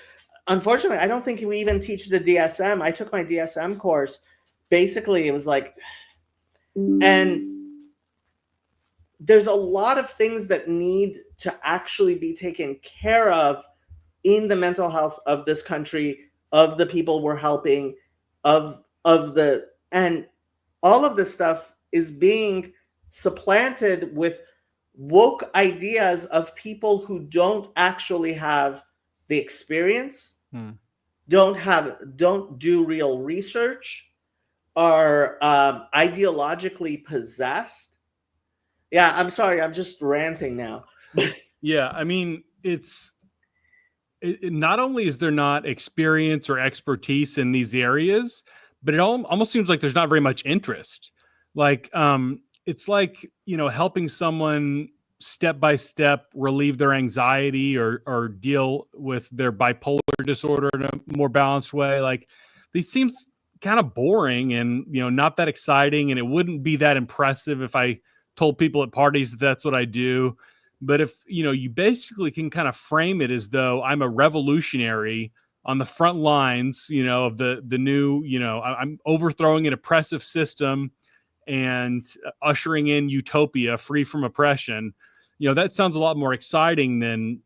Unfortunately, I don't think we even teach the DSM. I took my DSM course. Basically, it was like, and there's a lot of things that need to actually be taken care of in the mental health of this country, of the people we're helping, and all of this stuff is being supplanted with woke ideas of people who don't actually have the experience, don't do real research, are ideologically possessed. Yeah, I'm sorry, I'm just ranting now. Yeah, I mean, not only is there not experience or expertise in these areas, but it almost seems like there's not very much interest. Like, it's like, helping someone step by step relieve their anxiety or deal with their bipolar disorder in a more balanced way. Like, these seems kind of boring and, not that exciting. And it wouldn't be that impressive if I told people at parties that that's what I do. But if, you basically can kind of frame it as though I'm a revolutionary on the front lines, of the new, I'm overthrowing an oppressive system and ushering in utopia free from oppression, that sounds a lot more exciting than,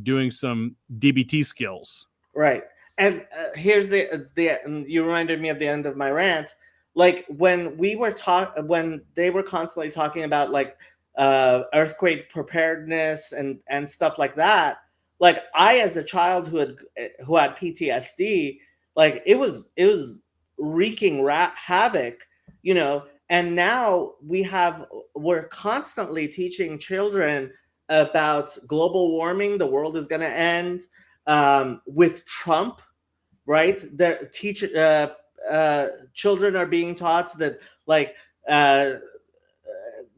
doing some DBT skills. Right. And here's you reminded me of the end of my rant. Like, when they were constantly talking about like earthquake preparedness and stuff like that. Like, I, as a child who had PTSD, like, it was wreaking havoc, and now we're constantly teaching children about global warming. The world is going to end with Trump, right? Children are being taught that, like,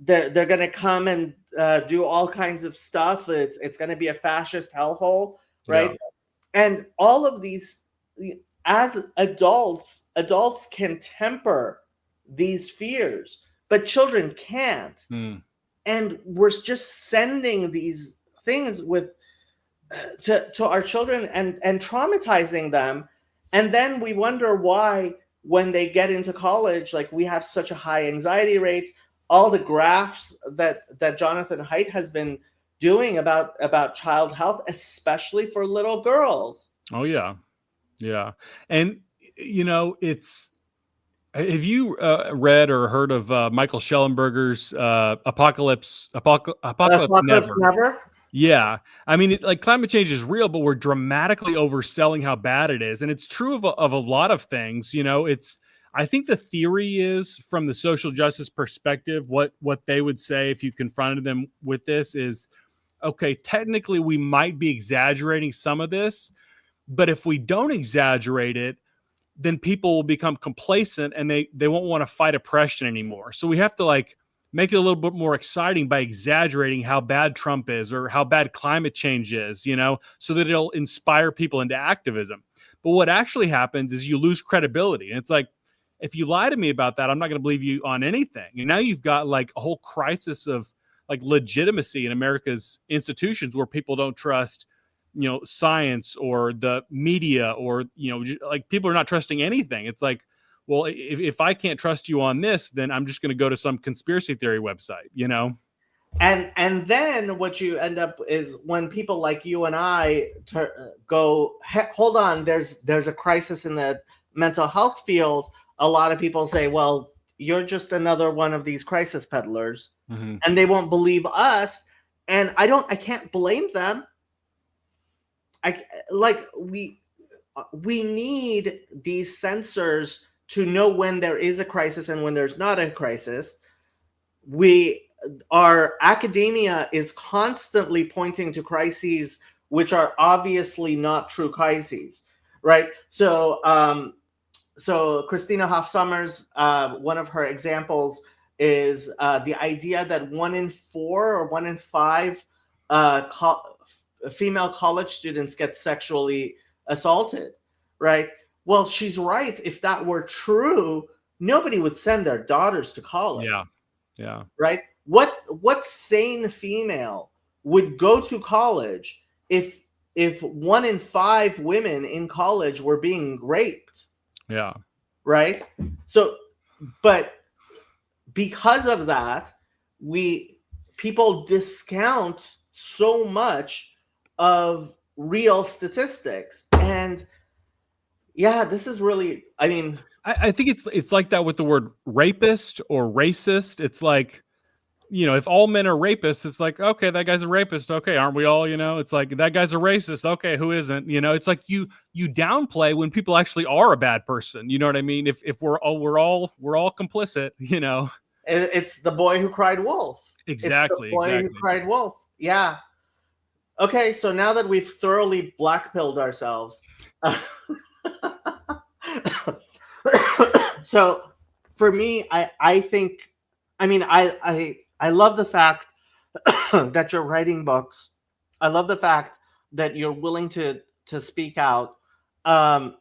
they're going to come and do all kinds of stuff. It's going to be a fascist hellhole, right? Yeah. And all of these, as adults can temper these fears, but children can't. And we're just sending these things to our children and traumatizing them. And then we wonder why, when they get into college, like, we have such a high anxiety rate. All the graphs that Jonathan Haidt has been doing about child health, especially for little girls. Oh yeah. Yeah. And have you read or heard of Michael Schellenberger's Apocalypse Never? Yeah. I mean, like, climate change is real, but we're dramatically overselling how bad it is. And it's true of a lot of things. I think the theory is, from the social justice perspective, what they would say if you confronted them with this is, okay, technically we might be exaggerating some of this, but if we don't exaggerate it, then people will become complacent and they won't want to fight oppression anymore. So we have to, like, make it a little bit more exciting by exaggerating how bad Trump is or how bad climate change is, so that it'll inspire people into activism. But what actually happens is you lose credibility. And it's like, if you lie to me about that, I'm not going to believe you on anything. And now you've got, like, a whole crisis of, like, legitimacy in America's institutions, where people don't trust, science or the media, or, like, people are not trusting anything. It's like, well, if I can't trust you on this, then I'm just going to go to some conspiracy theory website, And then what you end up is, when people like you and I go, hold on, there's a crisis in the mental health field. A lot of people say, well, you're just another one of these crisis peddlers, and they won't believe us. And I can't blame them. we need these sensors to know when there is a crisis and when there's not a crisis. Our academia is constantly pointing to crises which are obviously not true crises, right? So Christina Hoff Sommers, one of her examples is the idea that 1 in 4 or 1 in 5 female college students get sexually assaulted, right? Well, she's right. If that were true, nobody would send their daughters to college. Yeah. Right? What sane female would go to college if 1 in 5 women in college were being raped? Yeah. Right? So, but because of that, people discount so much of real statistics. And yeah, this is really, I mean, I think it's like that with the word rapist or racist. It's like, if all men are rapists, it's like, okay, that guy's a rapist. Okay, aren't we all? It's like that guy's a racist. Okay, who isn't? It's like you downplay when people actually are a bad person. You know what I mean? If we're all complicit. It's the boy who cried wolf. Exactly. It's the boy who cried wolf. Yeah. Okay, so now that we've thoroughly black-pilled ourselves, so for me, I think, I mean, I love the fact that you're writing books. I love the fact that you're willing to speak out. I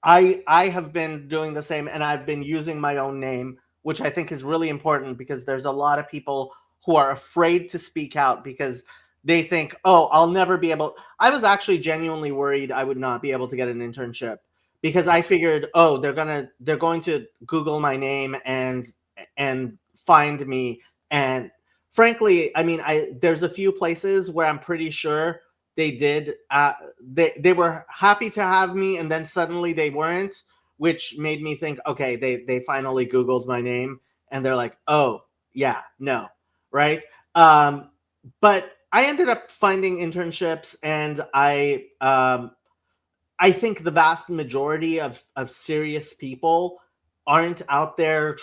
have been doing the same, and I've been using my own name, which I think is really important because there's a lot of people who are afraid to speak out because they think, oh, I'll never be able. I was actually genuinely worried I would not be able to get an internship because I figured, oh, they're going to Google my name and find me. And frankly, I mean, there's a few places where I'm pretty sure they did. They were happy to have me, and then suddenly they weren't, which made me think, okay, they finally Googled my name, and they're like, oh yeah, no, right? But I ended up finding internships, and I think the vast majority of serious people aren't out there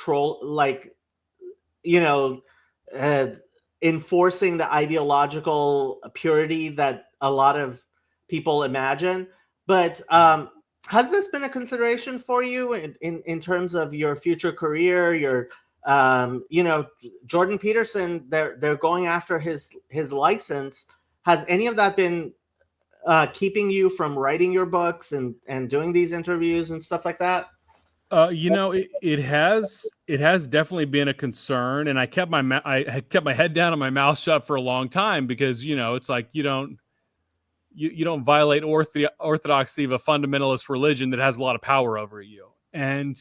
enforcing the ideological purity that a lot of people imagine. But has this been a consideration for you in terms of your future career? Your Jordan Peterson, they're going after his license. Has any of that been keeping you from writing your books and doing these interviews and stuff like that? It has definitely been a concern, and I kept my head down and my mouth shut for a long time because it's like you don't violate orthodoxy of a fundamentalist religion that has a lot of power over you. And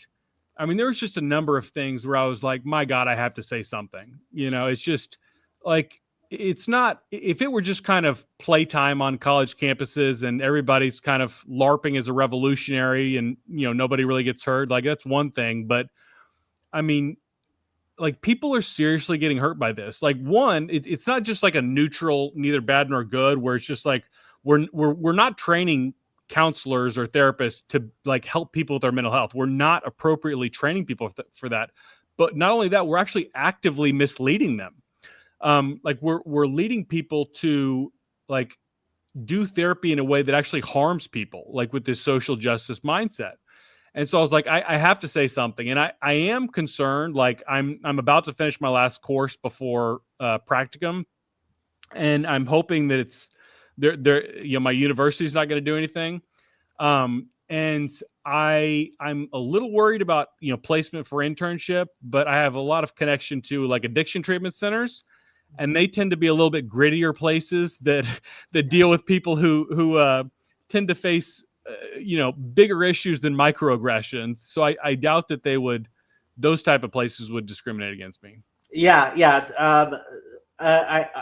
I mean, there was just a number of things where I was like, my God, I have to say something. It's just like, it's not, if it were just kind of playtime on college campuses and everybody's kind of LARPing as a revolutionary and, nobody really gets hurt, like that's one thing. But I mean, like people are seriously getting hurt by this. Like one, it's not just like a neutral, neither bad nor good, where it's just like, we're not training counselors or therapists to like help people with their mental health. We're not appropriately training people for that. But not only that, we're actually actively misleading them. Like we're leading people to like do therapy in a way that actually harms people, like with this social justice mindset. And so I was like, I have to say something. And I am concerned. Like I'm about to finish my last course before practicum. And I'm hoping that it's my university's not going to do anything. And I'm a little worried about, placement for internship, but I have a lot of connection to like addiction treatment centers, and they tend to be a little bit grittier places that deal with people who tend to face, bigger issues than microaggressions. So I doubt that those type of places would discriminate against me. Yeah.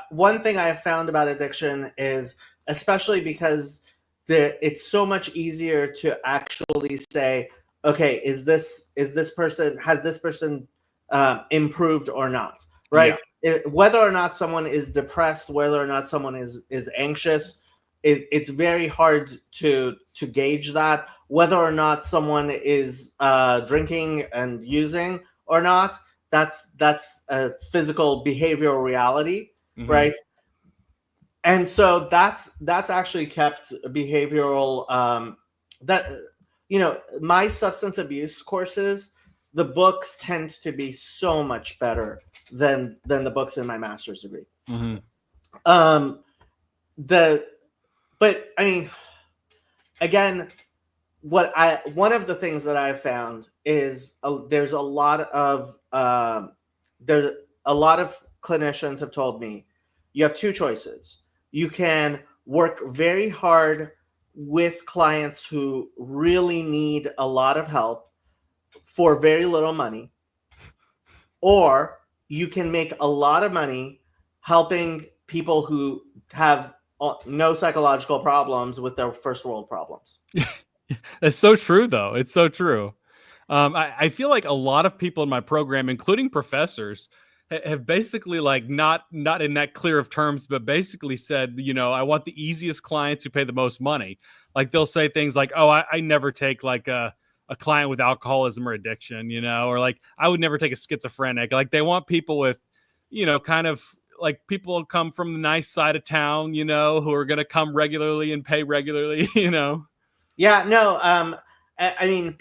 One thing I have found about addiction is, especially because it's so much easier to actually say, okay, has this person improved or not, right? Yeah. Whether or not someone is depressed, whether or not someone is anxious, it's very hard to gauge that, whether or not someone is drinking and using or not. That's a physical behavioral reality, right? And so that's actually kept behavioral that my substance abuse courses, the books tend to be so much better than the books in my master's degree. um the but I mean, again, one of the things that I've found is there's a lot of clinicians have told me you have two choices. You can work very hard with clients who really need a lot of help for very little money, or you can make a lot of money helping people who have no psychological problems with their first world problems. That's so true, though. It's so true. I feel like a lot of people in my program, including professors, have basically, like, not in that clear of terms, but basically said, I want the easiest clients who pay the most money. Like, they'll say things like, oh, I never take like a client with alcoholism or addiction, or like, I would never take a schizophrenic. Like, they want people with, kind of like people come from the nice side of town, who are going to come regularly and pay regularly, Yeah, no. I mean,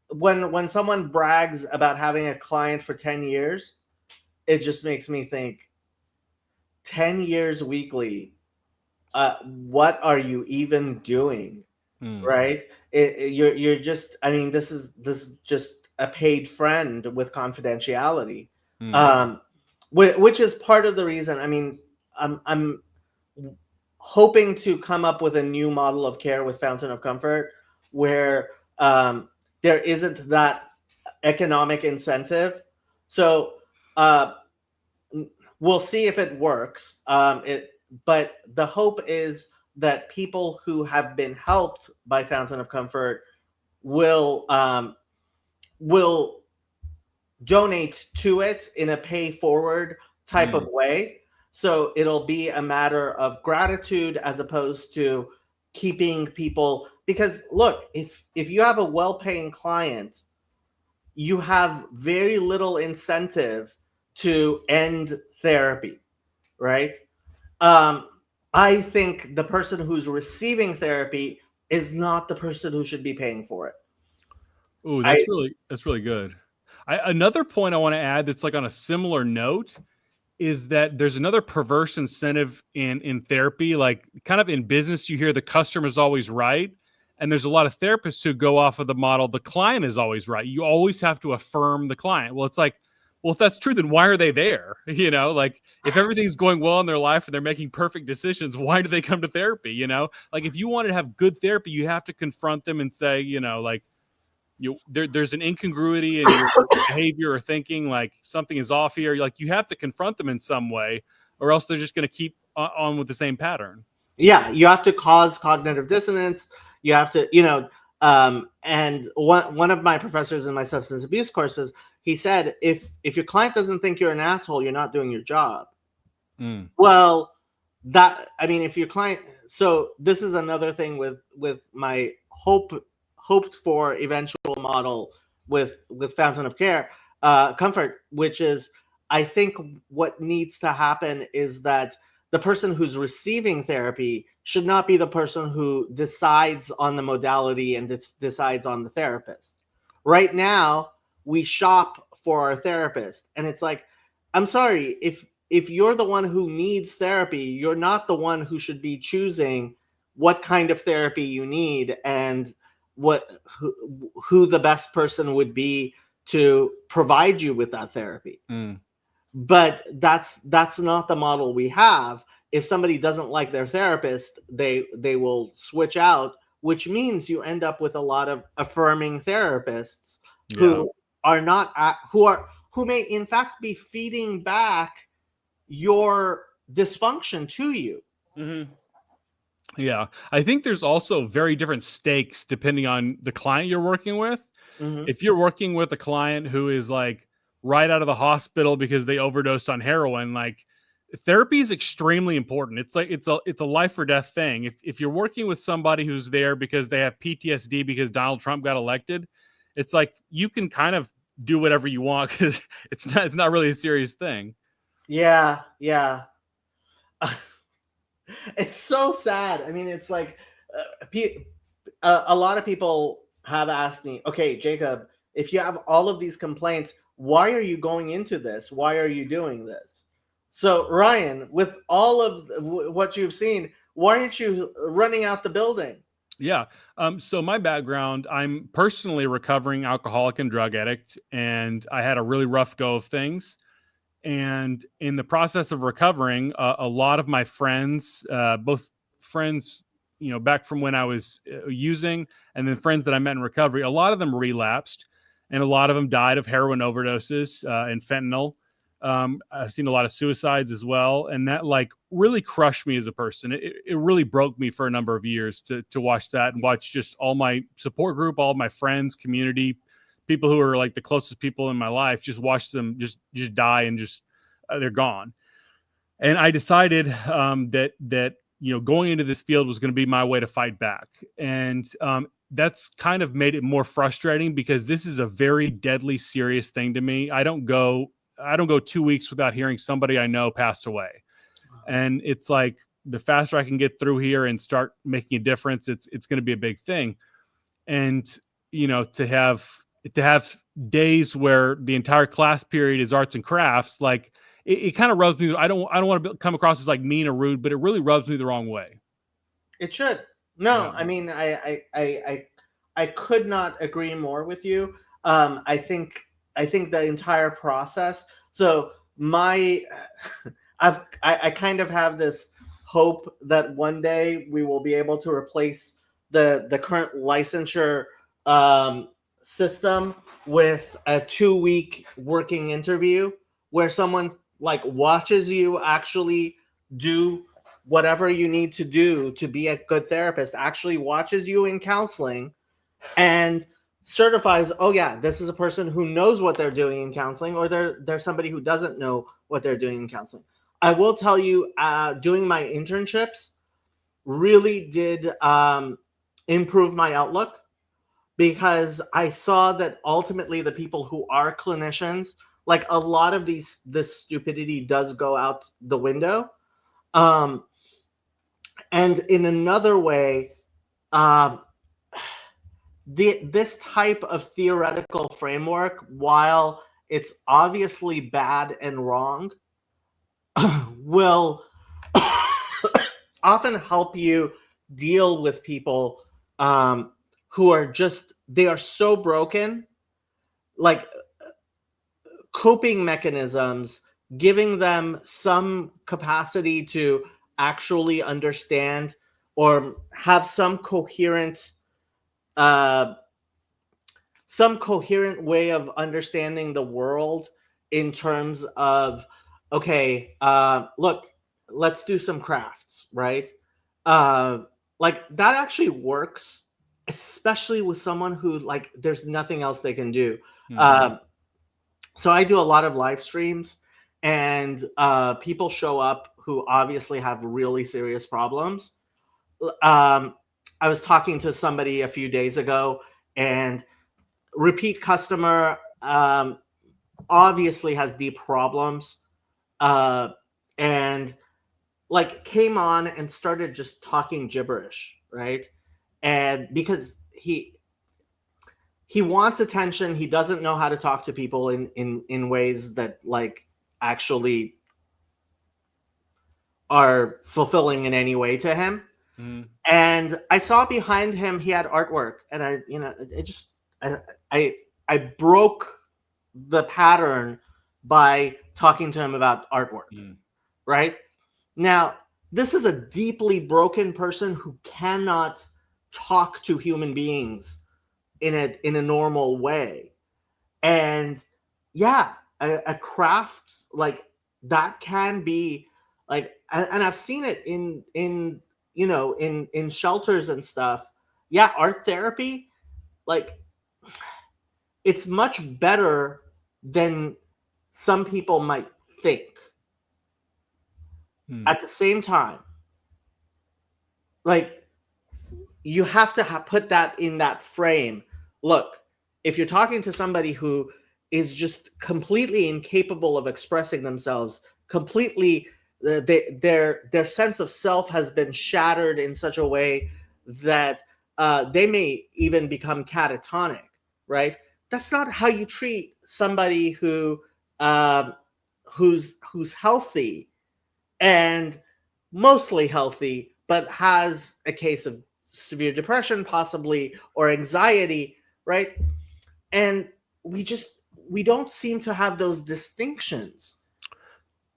when someone brags about having a client for 10 years, it just makes me think, 10 years weekly, what are you even doing? Right? You're just, I mean, this is just a paid friend with confidentiality. Which is part of the reason. I mean, I'm hoping to come up with a new model of care with Fountain of Comfort, where there isn't that economic incentive. So we'll see if it works. But the hope is that people who have been helped by Fountain of Comfort will donate to it in a pay forward type of way. So it'll be a matter of gratitude as opposed to keeping people. Because look, if you have a well-paying client, you have very little incentive to end therapy, right? I think the person who's receiving therapy is not the person who should be paying for it. Oh, that's really good. Another point I want to add that's like on a similar note is that there's another perverse incentive in therapy. Like, kind of in business, you hear the customer's always right. And there's a lot of therapists who go off of the model, the client is always right. You always have to affirm the client. Well, it's like, well, if that's true, then why are they there? Like, if everything's going well in their life and they're making perfect decisions, why do they come to therapy? Like, if you want to have good therapy, you have to confront them and say, like, there's an incongruity in your behavior or thinking, like something is off here. Like, you have to confront them in some way, or else they're just going to keep on with the same pattern. Yeah, you have to cause cognitive dissonance. You have to, and one of my professors in my substance abuse courses, he said, if your client doesn't think you're an asshole, you're not doing your job. Well, if your client, so this is another thing with my hoped for eventual model with Fountain of Comfort, which is, I think what needs to happen is that the person who's receiving therapy should not be the person who decides on the modality and decides on the therapist. Right now, we shop for our therapist, and it's like, I'm sorry, if you're the one who needs therapy, you're not the one who should be choosing what kind of therapy you need and who the best person would be to provide you with that therapy. But that's not the model we have. If somebody doesn't like their therapist, they will switch out, which means you end up with a lot of affirming therapists who are not who may in fact be feeding back your dysfunction to you. Yeah, I think there's also very different stakes depending on the client you're working with. If you're working with a client who is like right out of the hospital because they overdosed on heroin, like, therapy is extremely important. It's like it's a life or death thing. If you're working with somebody who's there because they have PTSD because Donald Trump got elected, it's like you can kind of do whatever you want because it's not really a serious thing. Yeah, yeah. It's so sad. I mean, it's like a lot of people have asked me, okay, Jacob, if you have all of these complaints, why are you going into this? Why are you doing this? So, Ryan, with all of what you've seen, why aren't you running out the building? Yeah. So my background, I'm personally a recovering alcoholic and drug addict, and I had a really rough go of things. And in the process of recovering, a lot of my friends, both friends, back from when I was using, and then friends that I met in recovery, a lot of them relapsed, and a lot of them died of heroin overdoses and fentanyl. I've seen a lot of suicides as well, and that like really crushed me as a person. It really broke me for a number of years to watch that and watch just all my support group, all my friends, community, people who are like the closest people in my life, just watch them just die and just they're gone. And I decided that going into this field was going to be my way to fight back. And that's kind of made it more frustrating because this is a very deadly, serious thing to me. I don't go 2 weeks without hearing somebody I know passed away. And it's like the faster I can get through here and start making a difference, it's going to be a big thing. And to have days where the entire class period is arts and crafts, like it kind of rubs me. I don't want to come across as like mean or rude, but it really rubs me the wrong way. It should. No, Yeah. I mean, I could not agree more with you. I think the entire process. So I kind of have this hope that one day we will be able to replace the current licensure system with a 2-week working interview where someone like watches you actually do whatever you need to do to be a good therapist, actually watches you in counseling and certifies, oh yeah, this is a person who knows what they're doing in counseling, or they're somebody who doesn't know what they're doing in counseling. I will tell you, doing my internships really did improve my outlook, because I saw that ultimately the people who are clinicians, like a lot of this stupidity does go out the window. And in another way, this type of theoretical framework, while it's obviously bad and wrong, will often help you deal with people who are they are so broken, like coping mechanisms, giving them some capacity to actually understand or have some coherent way of understanding the world in terms of, okay, look, let's do some crafts, right? Like that actually works, especially with someone who like there's nothing else they can do. Mm-hmm. So I do a lot of live streams, and people show up who obviously have really serious problems. I was talking to somebody a few days ago, and repeat customer, obviously has deep problems, and like came on and started just talking gibberish, right? And because he wants attention, he doesn't know how to talk to people in ways that like actually are fulfilling in any way to him. Mm-hmm. And I saw behind him he had artwork, and I broke the pattern by talking to him about artwork. Right now, this is a deeply broken person who cannot talk to human beings in a normal way. And yeah, a craft like that can be like, and I've seen it in in shelters and stuff. Yeah, art therapy, like it's much better than some people might think. At the same time, like, you have to put that in that frame. Look, if you're talking to somebody who is just completely incapable of expressing themselves, completely their sense of self has been shattered in such a way that they may even become catatonic, right? That's not how you treat somebody who's healthy and mostly healthy, but has a case of severe depression, possibly, or anxiety, right? And we don't seem to have those distinctions.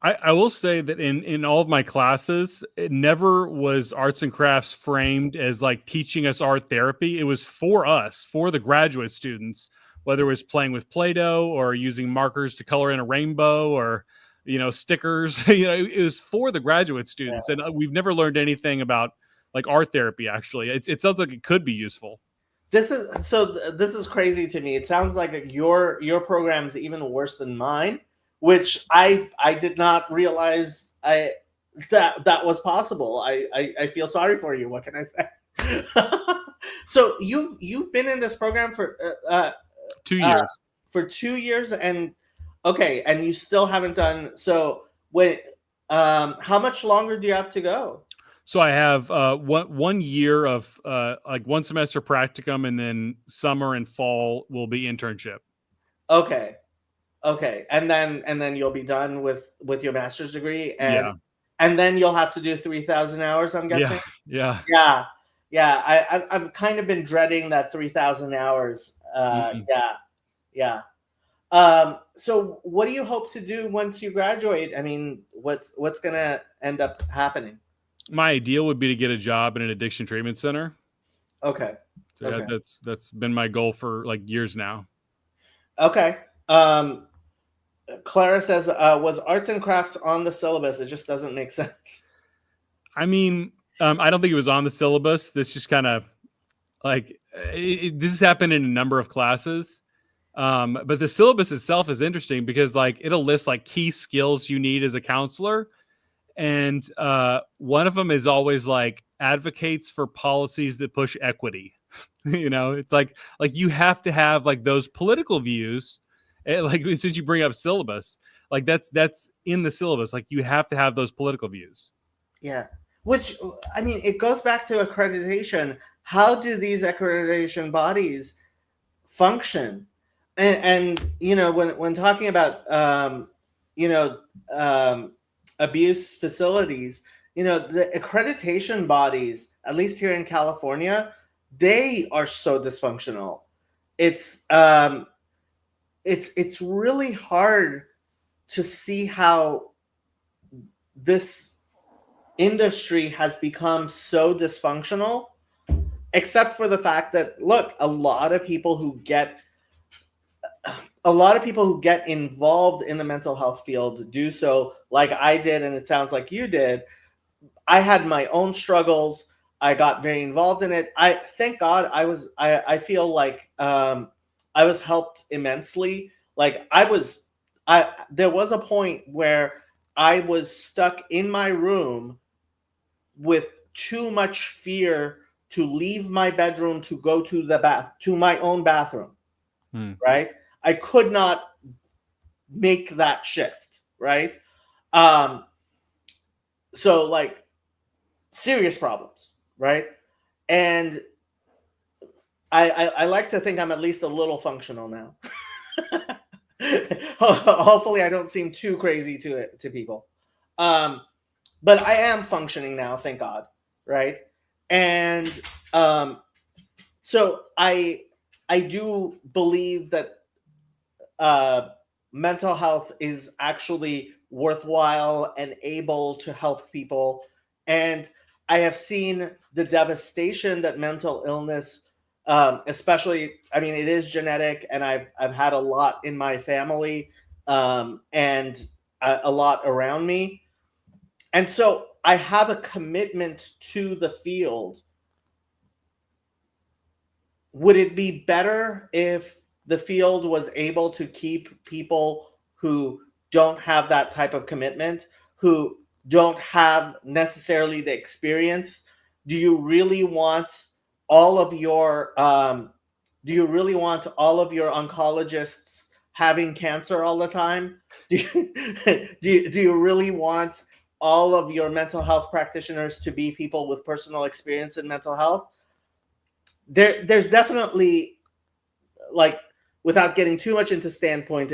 I will say that in all of my classes, it never was arts and crafts framed as like teaching us art therapy. It was for us, for the graduate students, whether it was playing with Play-Doh or using markers to color in a rainbow or stickers. It was for the graduate students, and we've never learned anything about like art therapy. Actually, it sounds like it could be useful. This is crazy to me. It sounds like your program is even worse than mine, which I did not realize that was possible. I feel sorry for you. What can I say? So you've been in this program for 2 years. For 2 years, and okay, and you still haven't done so. Wait, how much longer do you have to go? So I have 1 year of like 1 semester practicum, and then summer and fall will be internship. Okay, and then you'll be done with your master's degree, and then you'll have to do 3,000 hours. I'm guessing. Yeah. I've kind of been dreading that 3,000 hours. Yeah. So what do you hope to do once you graduate? I mean, what's gonna end up happening? My ideal would be to get a job in an addiction treatment center. Okay. So Okay. that's been my goal for like years now. Okay. Clara says, was arts and crafts on the syllabus? It just doesn't make sense. I mean, I don't think it was on the syllabus. This just kind of like this has happened in a number of classes. But the syllabus itself is interesting because like it'll list like key skills you need as a counselor. And one of them is always like advocates for policies that push equity. It's like you have to have like those political views. Like since you bring up syllabus, like that's in the syllabus. Like you have to have those political views. Yeah. Which, I mean, it goes back to accreditation. How do these accreditation bodies function? And when talking about abuse facilities, the accreditation bodies, at least here in California, they are so dysfunctional. It's really hard to see how this industry has become so dysfunctional, except for the fact that, look, a lot of people who get involved in the mental health field do so like I did, and it sounds like you did. I had my own struggles. I got very involved in it. Thank God I feel like I was helped immensely. Like there was a point where I was stuck in my room with too much fear to leave my bedroom to go to my own bathroom. Right? I could not make that shift, right? So like serious problems, right? And I like to think I'm at least a little functional now. Hopefully I don't seem too crazy to people. But I am functioning now, thank God, right? And so I do believe that mental health is actually worthwhile and able to help people. And I have seen the devastation that mental illness, especially, I mean, it is genetic, and I've had a lot in my family, and a lot around me. And so I have a commitment to the field. Would it be better if the field was able to keep people who don't have that type of commitment, who don't have necessarily the experience? Do you really want all of your oncologists having cancer all the time? Do you, do you really want all of your mental health practitioners to be people with personal experience in mental health? There's definitely, like, without getting too much into standpoint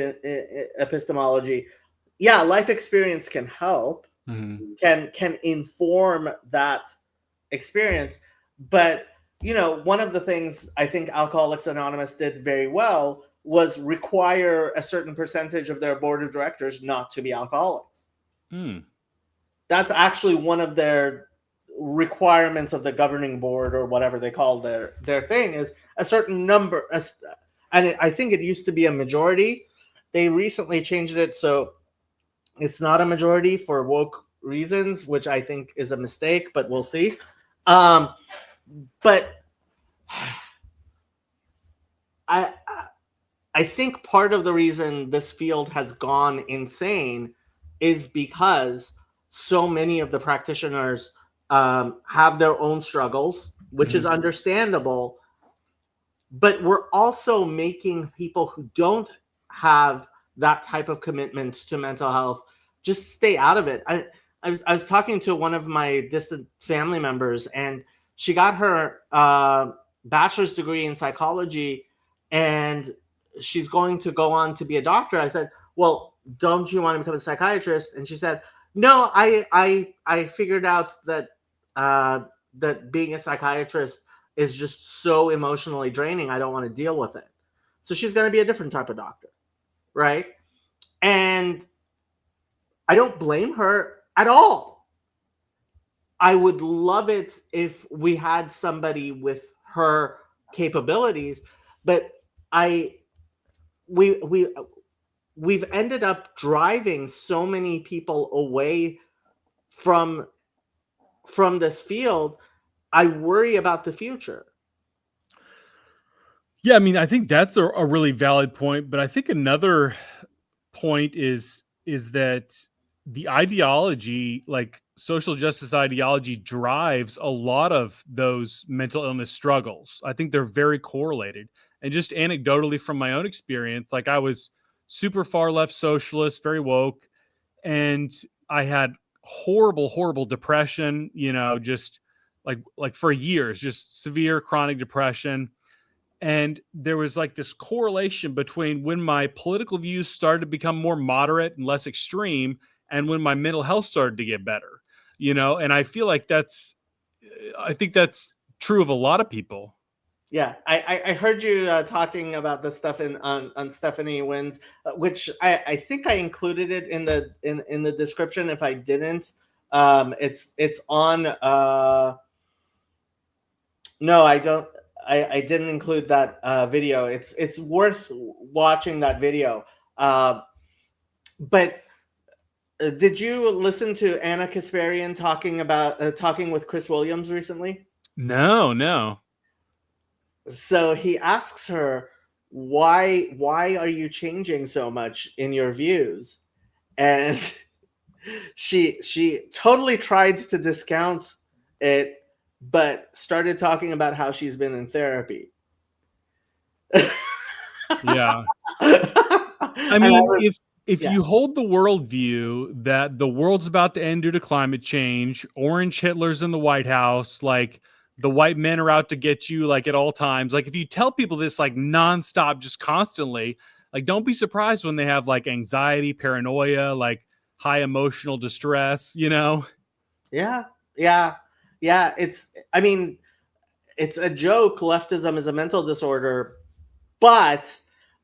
epistemology, yeah, life experience can help, can inform that experience. But one of the things I think Alcoholics Anonymous did very well was require a certain percentage of their board of directors not to be alcoholics. That's actually one of their requirements of the governing board, or whatever they call their thing, is a certain number. And I think it used to be a majority. They recently changed it so it's not a majority for woke reasons, which I think is a mistake, but we'll see. But I think part of the reason this field has gone insane is because so many of the practitioners have their own struggles, which is understandable. But we're also making people who don't have that type of commitment to mental health just stay out of it. I was talking to one of my distant family members, and she got her bachelor's degree in psychology, and she's going to go on to be a doctor. I said, well, don't you want to become a psychiatrist? And she said, no, I figured out that that being a psychiatrist is just so emotionally draining. I don't want to deal with it. So she's going to be a different type of doctor, right? And I don't blame her at all. I would love it if we had somebody with her capabilities, but we've ended up driving so many people away from this field. I worry about the future. Yeah, I mean, I think that's a really valid point, but I think another point is that the ideology, like social justice ideology, drives a lot of those mental illness struggles. I think they're very correlated. And just anecdotally from my own experience, like I was super far left socialist, very woke, and I had horrible depression, just like for years, just severe chronic depression. And there was like this correlation between when my political views started to become more moderate and less extreme, and when my mental health started to get better, and I feel like I think that's true of a lot of people. Yeah, I heard you talking about this stuff on Stephanie Wynn's, which I think I included it in the description. If I didn't, it's on. No, I don't. I didn't include that video. It's worth watching that video. But did you listen to Anna Kasparian talking with Chris Williams recently? No. So he asks her, why are you changing so much in your views? And she totally tried to discount it, but started talking about how she's been in therapy. Yeah. I mean, if you hold the worldview that the world's about to end due to climate change, orange Hitler's in the White House, like the white men are out to get you, like at all times, like if you tell people this like nonstop, just constantly, like don't be surprised when they have like anxiety, paranoia, like high emotional distress, Yeah. I mean, it's a joke. Leftism is a mental disorder, but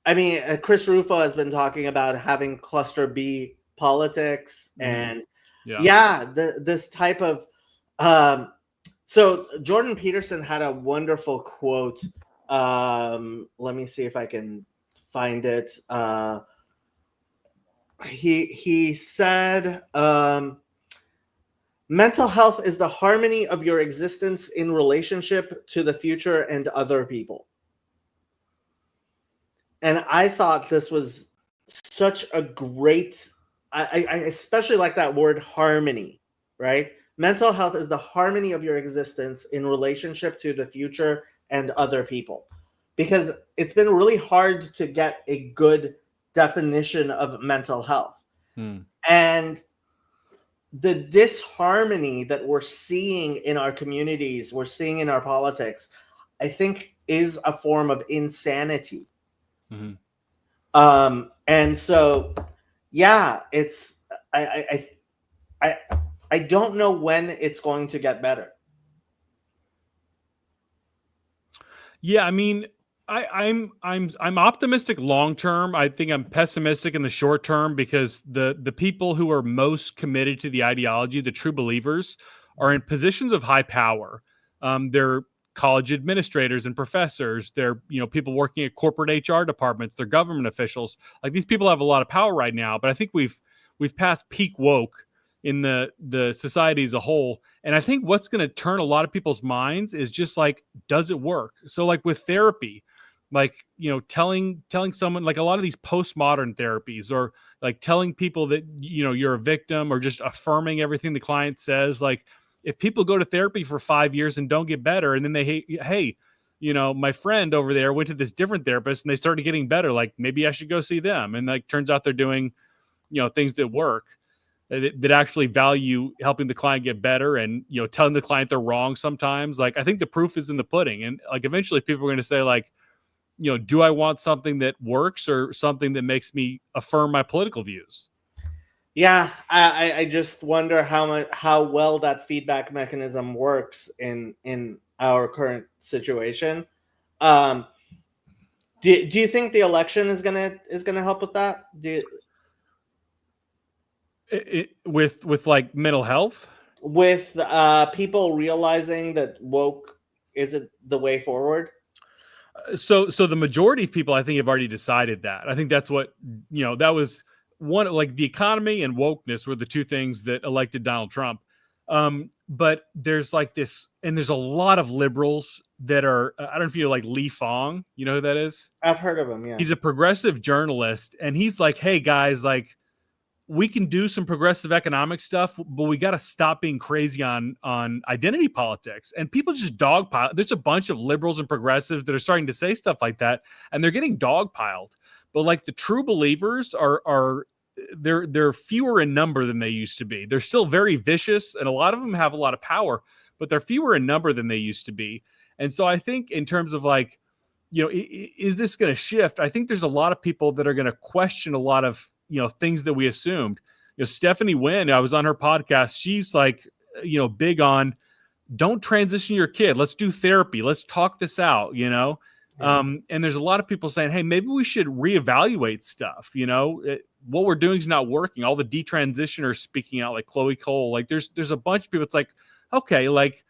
I mean, Chris Rufo has been talking about having cluster B politics, and this type of. So Jordan Peterson had a wonderful quote. Let me see if I can find it. He said, mental health is the harmony of your existence in relationship to the future and other people. And I thought this was such a great I especially like that word harmony, right? Mental health is the harmony of your existence in relationship to the future and other people. Because it's been really hard to get a good definition of mental health. Hmm. And the disharmony that we're seeing in our communities, we're seeing in our politics, I think is a form of insanity. Mm-hmm. And so, yeah, it's I don't know when it's going to get better. Yeah, I mean, I'm optimistic long term. I think I'm pessimistic in the short term because the people who are most committed to the ideology, the true believers, are in positions of high power. They're college administrators and professors. They're people working at corporate HR departments. They're government officials. Like these people have a lot of power right now. But I think we've passed peak woke in the society as a whole. And I think what's going to turn a lot of people's minds is just like, does it work? So like with therapy, like telling someone, like a lot of these postmodern therapies, or like telling people that you're a victim, or just affirming everything the client says. Like if people go to therapy for 5 years and don't get better, and then they hey, my friend over there went to this different therapist and they started getting better, like maybe I should go see them. And like turns out they're doing things that work, that actually value helping the client get better, and telling the client they're wrong sometimes. Like I think the proof is in the pudding, and like eventually people are going to say like, do I want something that works or something that makes me affirm my political views? Yeah, I just wonder how well that feedback mechanism works in our current situation. Um, do you think the election is gonna help with that? With like mental health, With people realizing that woke isn't the way forward? so the majority of people I think have already decided that. I think that's what that was one, like the economy and wokeness were the two things that elected Donald Trump. But there's like this, and there's a lot of liberals that are, I don't know if you know, like Lee Fong, you know who that is? I've heard of him. Yeah. He's a progressive journalist, and he's like, hey guys, like we can do some progressive economic stuff, but we got to stop being crazy on identity politics. And people just dogpile. There's a bunch of liberals and progressives that are starting to say stuff like that, and they're getting dogpiled. But like the true believers are they're fewer in number than they used to be. They're still very vicious, and a lot of them have a lot of power, but they're fewer in number than they used to be. And so I think in terms of like, is this going to shift? I think there's a lot of people that are going to question a lot of things that we assumed. Stephanie Wynn, I was on her podcast. She's like, big on don't transition your kid. Let's do therapy. Let's talk this out. And there's a lot of people saying, hey, maybe we should reevaluate stuff. What we're doing is not working. All the detransitioners speaking out, like Chloe Cole. Like there's a bunch of people. It's like, okay, like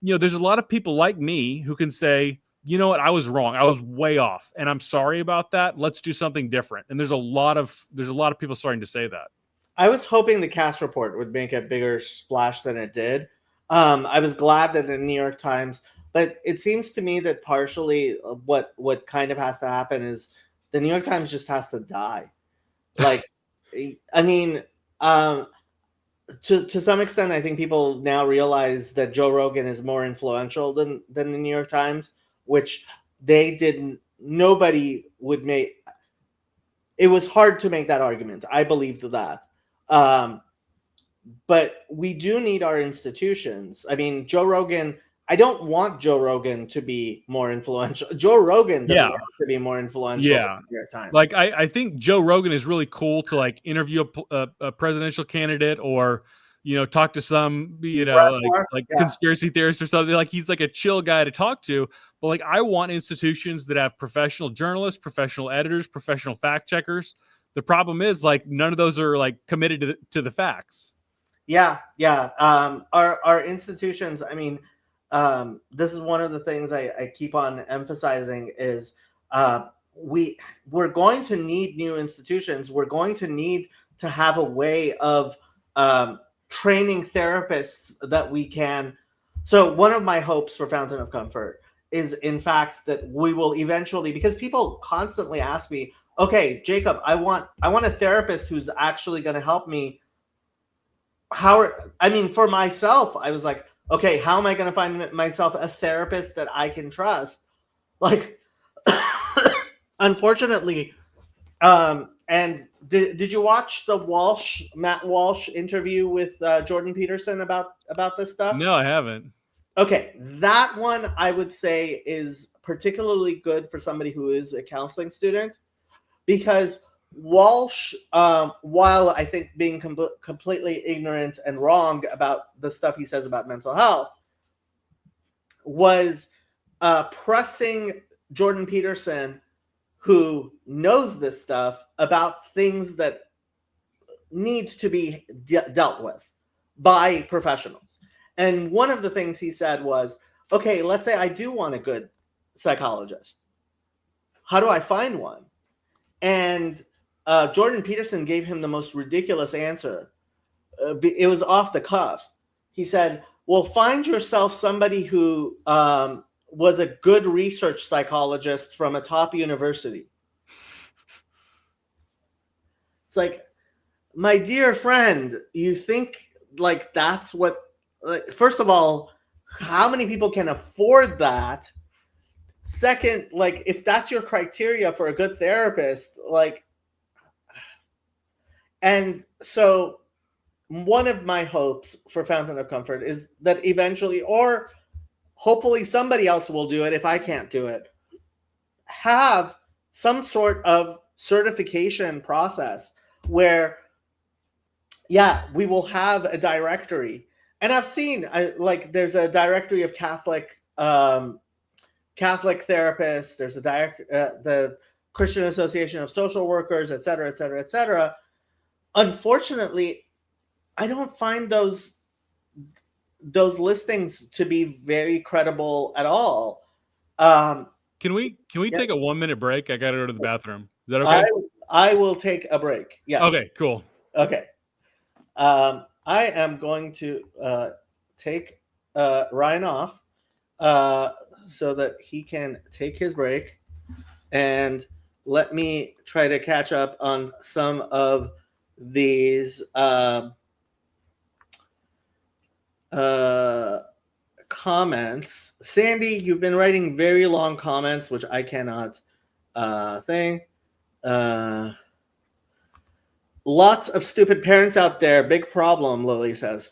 there's a lot of people like me who can say, you know what, I was wrong. I was way off, and I'm sorry about that. Let's do something different. And there's a lot of people starting to say that. I was hoping the Cass report would make a bigger splash than it did. I was glad that the New York Times, but it seems to me that partially what kind of has to happen is the New York Times just has to die. Like, I mean, to some extent, I think people now realize that Joe Rogan is more influential than the New York Times, which they didn't. Nobody would make. It was hard to make that argument. I believed that. But we do need our institutions. I mean, Joe Rogan, I don't want Joe Rogan to be more influential. Joe Rogan doesn't want to be more influential than New York Times. Like, I think Joe Rogan is really cool to like interview a presidential candidate, or, talk to some, conspiracy theorist or something. Like he's like a chill guy to talk to. But like, I want institutions that have professional journalists, professional editors, professional fact checkers. The problem is like none of those are like committed to the facts. Yeah. Our institutions, I mean, this is one of the things I keep on emphasizing is we're going to need new institutions. We're going to need to have a way of training therapists that we can. So one of my hopes for Fountain of Comfort is, in fact, that we will eventually, because people constantly ask me, okay, Jacob, I want a therapist who's actually going to help me. For myself, I was like, okay, how am I going to find myself a therapist that I can trust? Like, unfortunately, and did you watch the Matt Walsh interview with Jordan Peterson about this stuff? No, I haven't. Okay, that one I would say is particularly good for somebody who is a counseling student, because Walsh, while I think being completely ignorant and wrong about the stuff he says about mental health, was pressing Jordan Peterson, who knows this stuff, about things that need to be dealt with by professionals. And one of the things he said was, okay, let's say I do want a good psychologist. How do I find one? And Jordan Peterson gave him the most ridiculous answer. It was off the cuff. He said, well, find yourself somebody who was a good research psychologist from a top university. It's like, my dear friend, you think like that's what, like, first of all, how many people can afford that? Second, like, if that's your criteria for a good therapist, like, and so one of my hopes for Fountain of Comfort is that eventually, or hopefully somebody else will do it if I can't do it, have some sort of certification process where, yeah, we will have a directory. And I've seen there's a directory of Catholic therapists. There's the Christian Association of Social Workers, et cetera, et cetera, et cetera. Unfortunately, I don't find those listings to be very credible at all. Can we take a 1-minute break? I got to go to the bathroom. Is that okay? I will take a break. Yes. Okay, cool. Okay. I am going to take Ryan off so that he can take his break, and let me try to catch up on some of these comments. Sandy, you've been writing very long comments, which I cannot thing. Lots of stupid parents out there. Big problem, Lily says.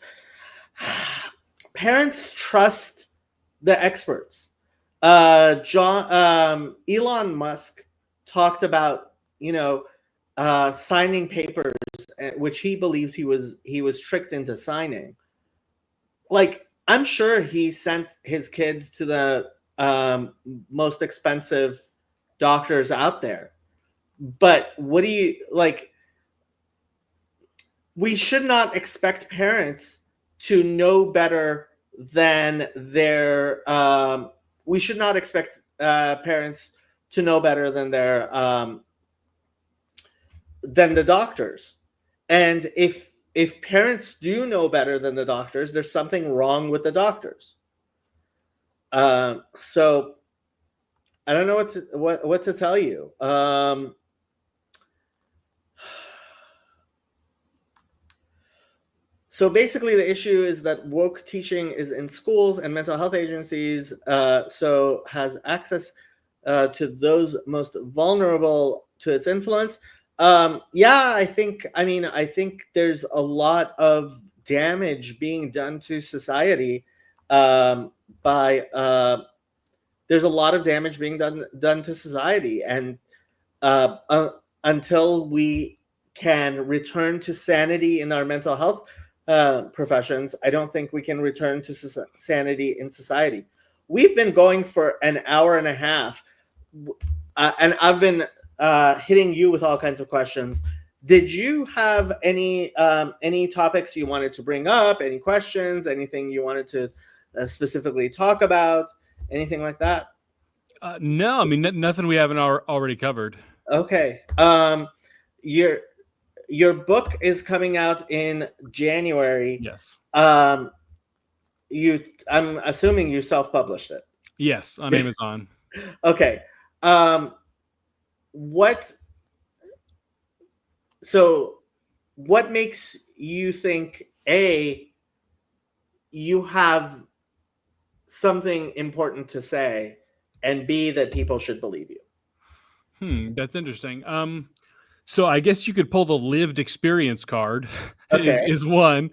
Parents trust the experts. Elon Musk talked about, signing papers, which he believes he was tricked into signing. Like, I'm sure he sent his kids to the most expensive doctors out there. But what do you like? We should not expect parents to know better than their. We should not expect parents to know better than than the doctors. And if parents do know better than the doctors, there's something wrong with the doctors. So I don't know what to tell you. So basically, the issue is that woke teaching is in schools and mental health agencies, so has access to those most vulnerable to its influence. I think there's a lot of damage being done to society there's a lot of damage being done to society, and until we can return to sanity in our mental health professions, I don't think we can return to sanity in society. We've been going for an hour and a half, and I've been hitting you with all kinds of questions. Did you have any topics you wanted to bring up? Any questions? Anything you wanted to specifically talk about? Anything like that? No, I mean nothing we haven't already covered. Okay. Your book is coming out in January. Yes. I'm assuming you self-published it. Yes, on Amazon. Okay. What so what makes you think you have something important to say, and B, that people should believe you? That's interesting. So I guess you could pull the lived experience card Okay. is one.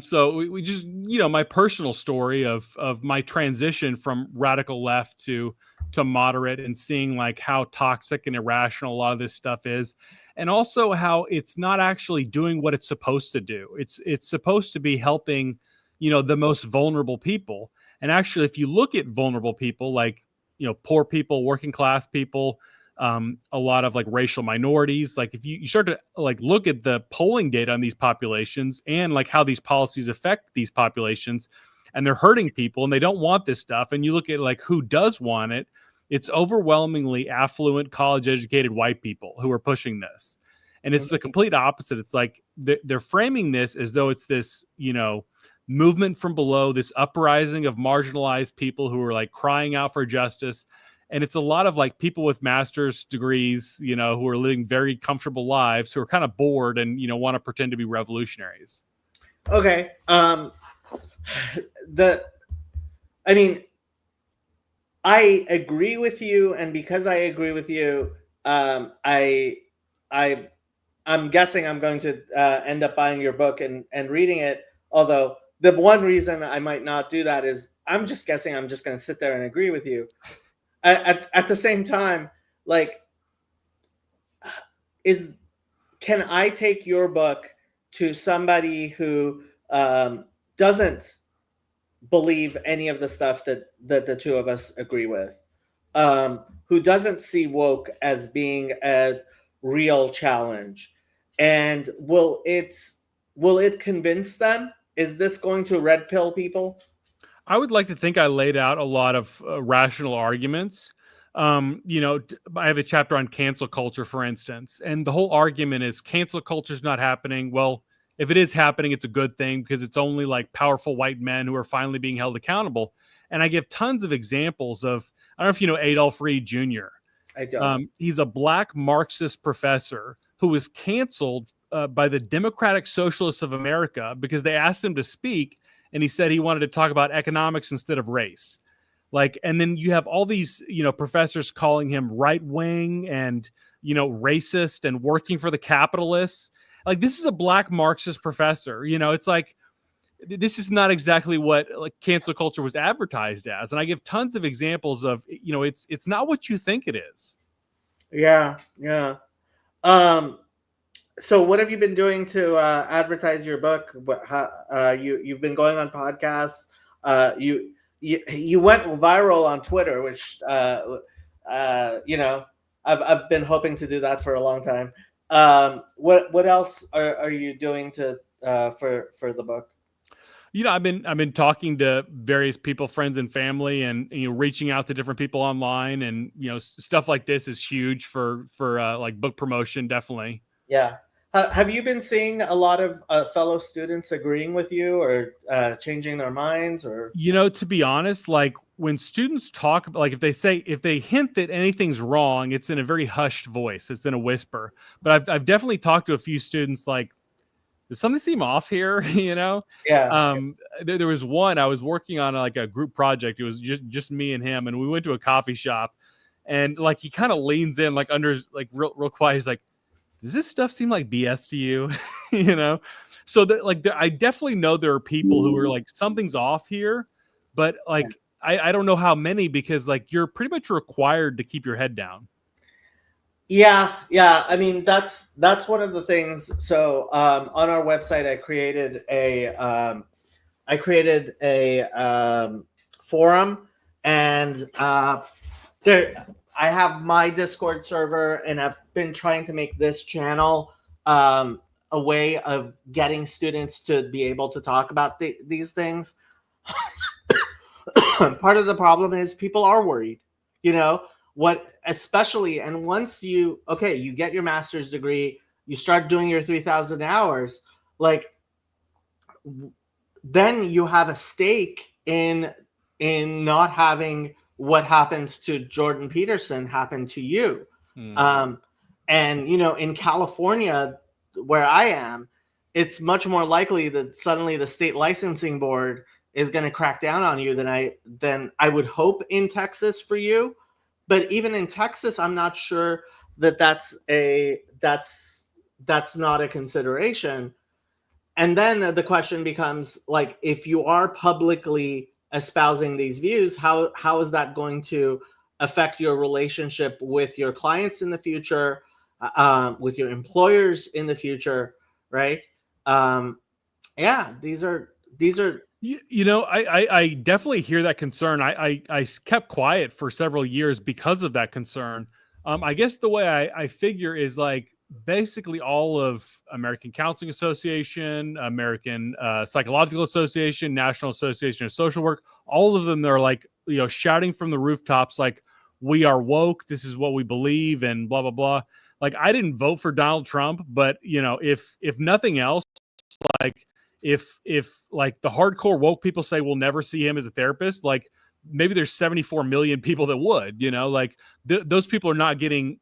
So we just, my personal story of my transition from radical left to moderate, and seeing like how toxic and irrational a lot of this stuff is, and also how it's not actually doing what it's supposed to do. It's supposed to be helping, the most vulnerable people. And actually, if you look at vulnerable people, like, poor people, working class people, a lot of like racial minorities, like if you start to like look at the polling data on these populations and like how these policies affect these populations, and they're hurting people and they don't want this stuff, and you look at like who does want it, it's overwhelmingly affluent, college educated white people who are pushing this. And it's the complete opposite. It's like they're framing this as though it's this, movement from below, this uprising of marginalized people who are like crying out for justice. And it's a lot of like people with master's degrees, who are living very comfortable lives, who are kind of bored and, want to pretend to be revolutionaries. Okay. I agree with you, and because I agree with you, I'm guessing I'm going to end up buying your book and reading it. Although the one reason I might not do that is I'm just guessing I'm just going to sit there and agree with you. At the same time, like, can I take your book to somebody who doesn't believe any of the stuff that the two of us agree with, who doesn't see woke as being a real challenge, and will it convince them? Is this going to red pill people? I would like to think I laid out a lot of rational arguments. I have a chapter on cancel culture, for instance, and the whole argument is cancel culture is not happening. Well, if it is happening, it's a good thing because it's only like powerful white men who are finally being held accountable. And I give tons of examples of, I don't know if you know Adolph Reed Jr. I don't. He's a black Marxist professor who was canceled by the Democratic Socialists of America because they asked him to speak, and he said he wanted to talk about economics instead of race. Like, and then you have all these, professors calling him right wing and, racist and working for the capitalists. Like, this is a black Marxist professor. It's like, this is not exactly what like cancel culture was advertised as. And I give tons of examples of, it's not what you think it is. Yeah. So what have you been doing to advertise your book? You've been going on podcasts. You went viral on Twitter, which I've been hoping to do that for a long time. What else are you doing to for the book? I've been talking to various people, friends and family, and reaching out to different people online, and stuff like this is huge for like book promotion, definitely. Yeah. Have you been seeing a lot of fellow students agreeing with you or changing their minds? Or to be honest, like when students talk, like if they hint that anything's wrong, it's in a very hushed voice. It's in a whisper. But I've definitely talked to a few students like, does something seem off here? Yeah. There was one, I was working on like a group project. It was just me and him, and we went to a coffee shop, and like he kind of leans in like under like real quiet. He's like, does this stuff seem like BS to you? So that like I definitely know there are people who are like, something's off here, but like I don't know how many, because like you're pretty much required to keep your head down. Yeah. I mean, that's one of the things. So on our website, I created a forum, and there I have my Discord server, and I've been trying to make this channel a way of getting students to be able to talk about these things. Part of the problem is people are worried, especially, and once you get your master's degree, you start doing your 3,000 hours, like then you have a stake in not having what happens to Jordan Peterson happen to you. And in California, where I am, it's much more likely that suddenly the state licensing board is going to crack down on you than I would hope in Texas for you. But even in Texas, I'm not sure that that's not a consideration. And then the question becomes, like, if you are publicly espousing these views, how is that going to affect your relationship with your clients in the future, with your employers in the future, right? Yeah, these are I definitely hear that concern. I kept quiet for several years because of that concern. I guess the way I figure is like basically all of American Counseling Association, American Psychological Association, National Association of Social Work, all of them, they're like, shouting from the rooftops, like, we are woke, this is what we believe, and blah, blah, blah. Like, I didn't vote for Donald Trump, but if nothing else, like, if like the hardcore woke people say we'll never see him as a therapist, like maybe there's 74 million people that would, like those people are not getting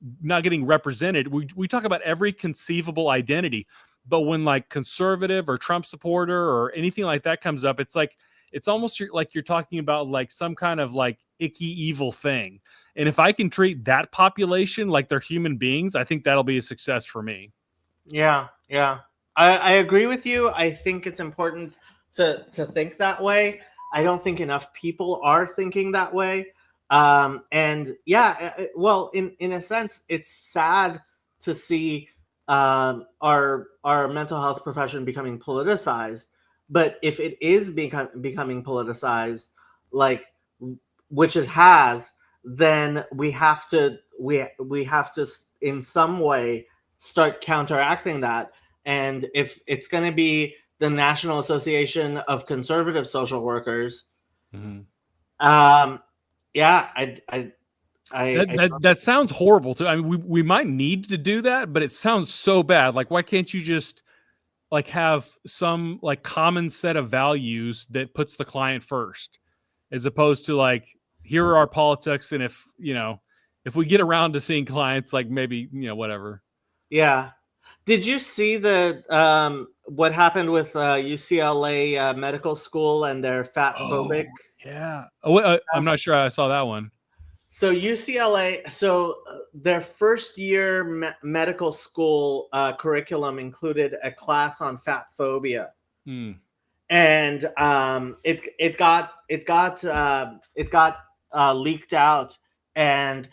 represented. We talk about every conceivable identity, but when like conservative or Trump supporter or anything like that comes up, it's like, it's almost like you're talking about like some kind of like icky evil thing. And if I can treat that population like they're human beings, I think that'll be a success for me. Yeah. I agree with you. I think it's important to think that way. I don't think enough people are thinking that way. And yeah, well, in a sense, it's sad to see our mental health profession becoming politicized. But if it is becoming politicized, like, which it has, then we have to in some way start counteracting that. And if it's going to be the National Association of Conservative Social Workers, yeah, that sounds horrible too. I mean, we might need to do that, but it sounds so bad. Like, why can't you just like have some like common set of values that puts the client first, as opposed to like, here are our politics, and if we get around to seeing clients, like maybe whatever. Yeah. Did you see what happened with UCLA Medical School and their fat phobic? Yeah. I'm not sure I saw that one. So UCLA, their first year medical school curriculum included a class on fat phobia, and it got leaked out, and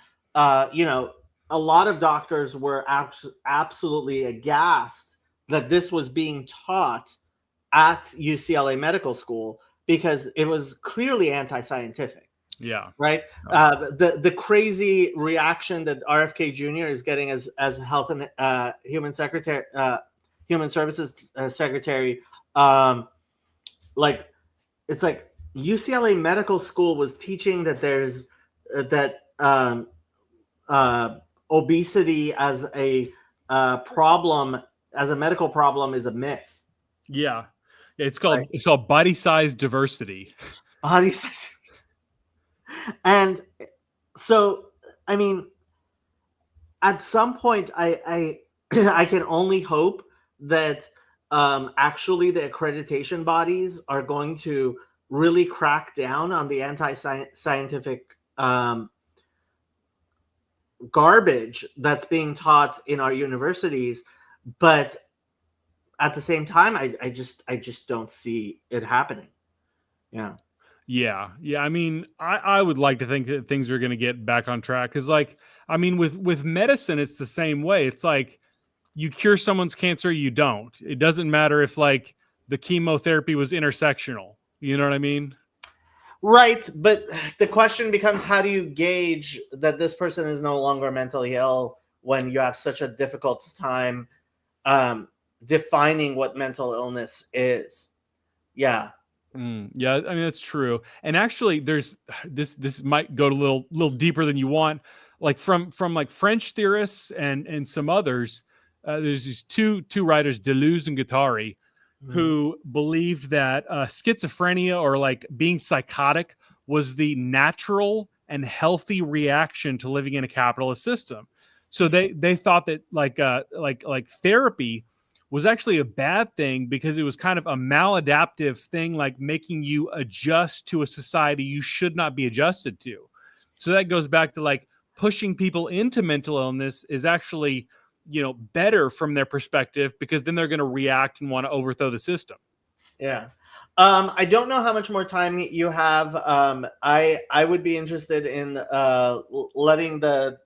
a lot of doctors were absolutely aghast that this was being taught at UCLA Medical School because it was clearly anti-scientific. Yeah. Right. The crazy reaction that RFK Jr. is getting as Health and Human Services Secretary, like, it's like UCLA Medical School was teaching that there's obesity as a problem, as a medical problem, is a myth. Yeah, it's called body size diversity. Body size. And so, I mean, at some point, I can only hope that actually the accreditation bodies are going to really crack down on the anti-scientific garbage that's being taught in our universities. But at the same time, I just don't see it happening. Yeah. I mean, I would like to think that things are going to get back on track, because, like, I mean, with medicine, it's the same way. It's like, you cure someone's cancer, you don't. It doesn't matter if like the chemotherapy was intersectional. You know what I mean? Right. But the question becomes, how do you gauge that this person is no longer mentally ill when you have such a difficult time defining what mental illness is? Yeah. Yeah, I mean, that's true. And actually, there's this might go a little deeper than you want. Like from like French theorists and some others, there's these two writers, Deleuze and Guattari, who believed that schizophrenia, or like being psychotic, was the natural and healthy reaction to living in a capitalist system. So they thought that like therapy was actually a bad thing because it was kind of a maladaptive thing, like making you adjust to a society you should not be adjusted to. So that goes back to like pushing people into mental illness is actually, better from their perspective, because then they're going to react and want to overthrow the system. Yeah. I don't know how much more time you have. I would be interested in letting the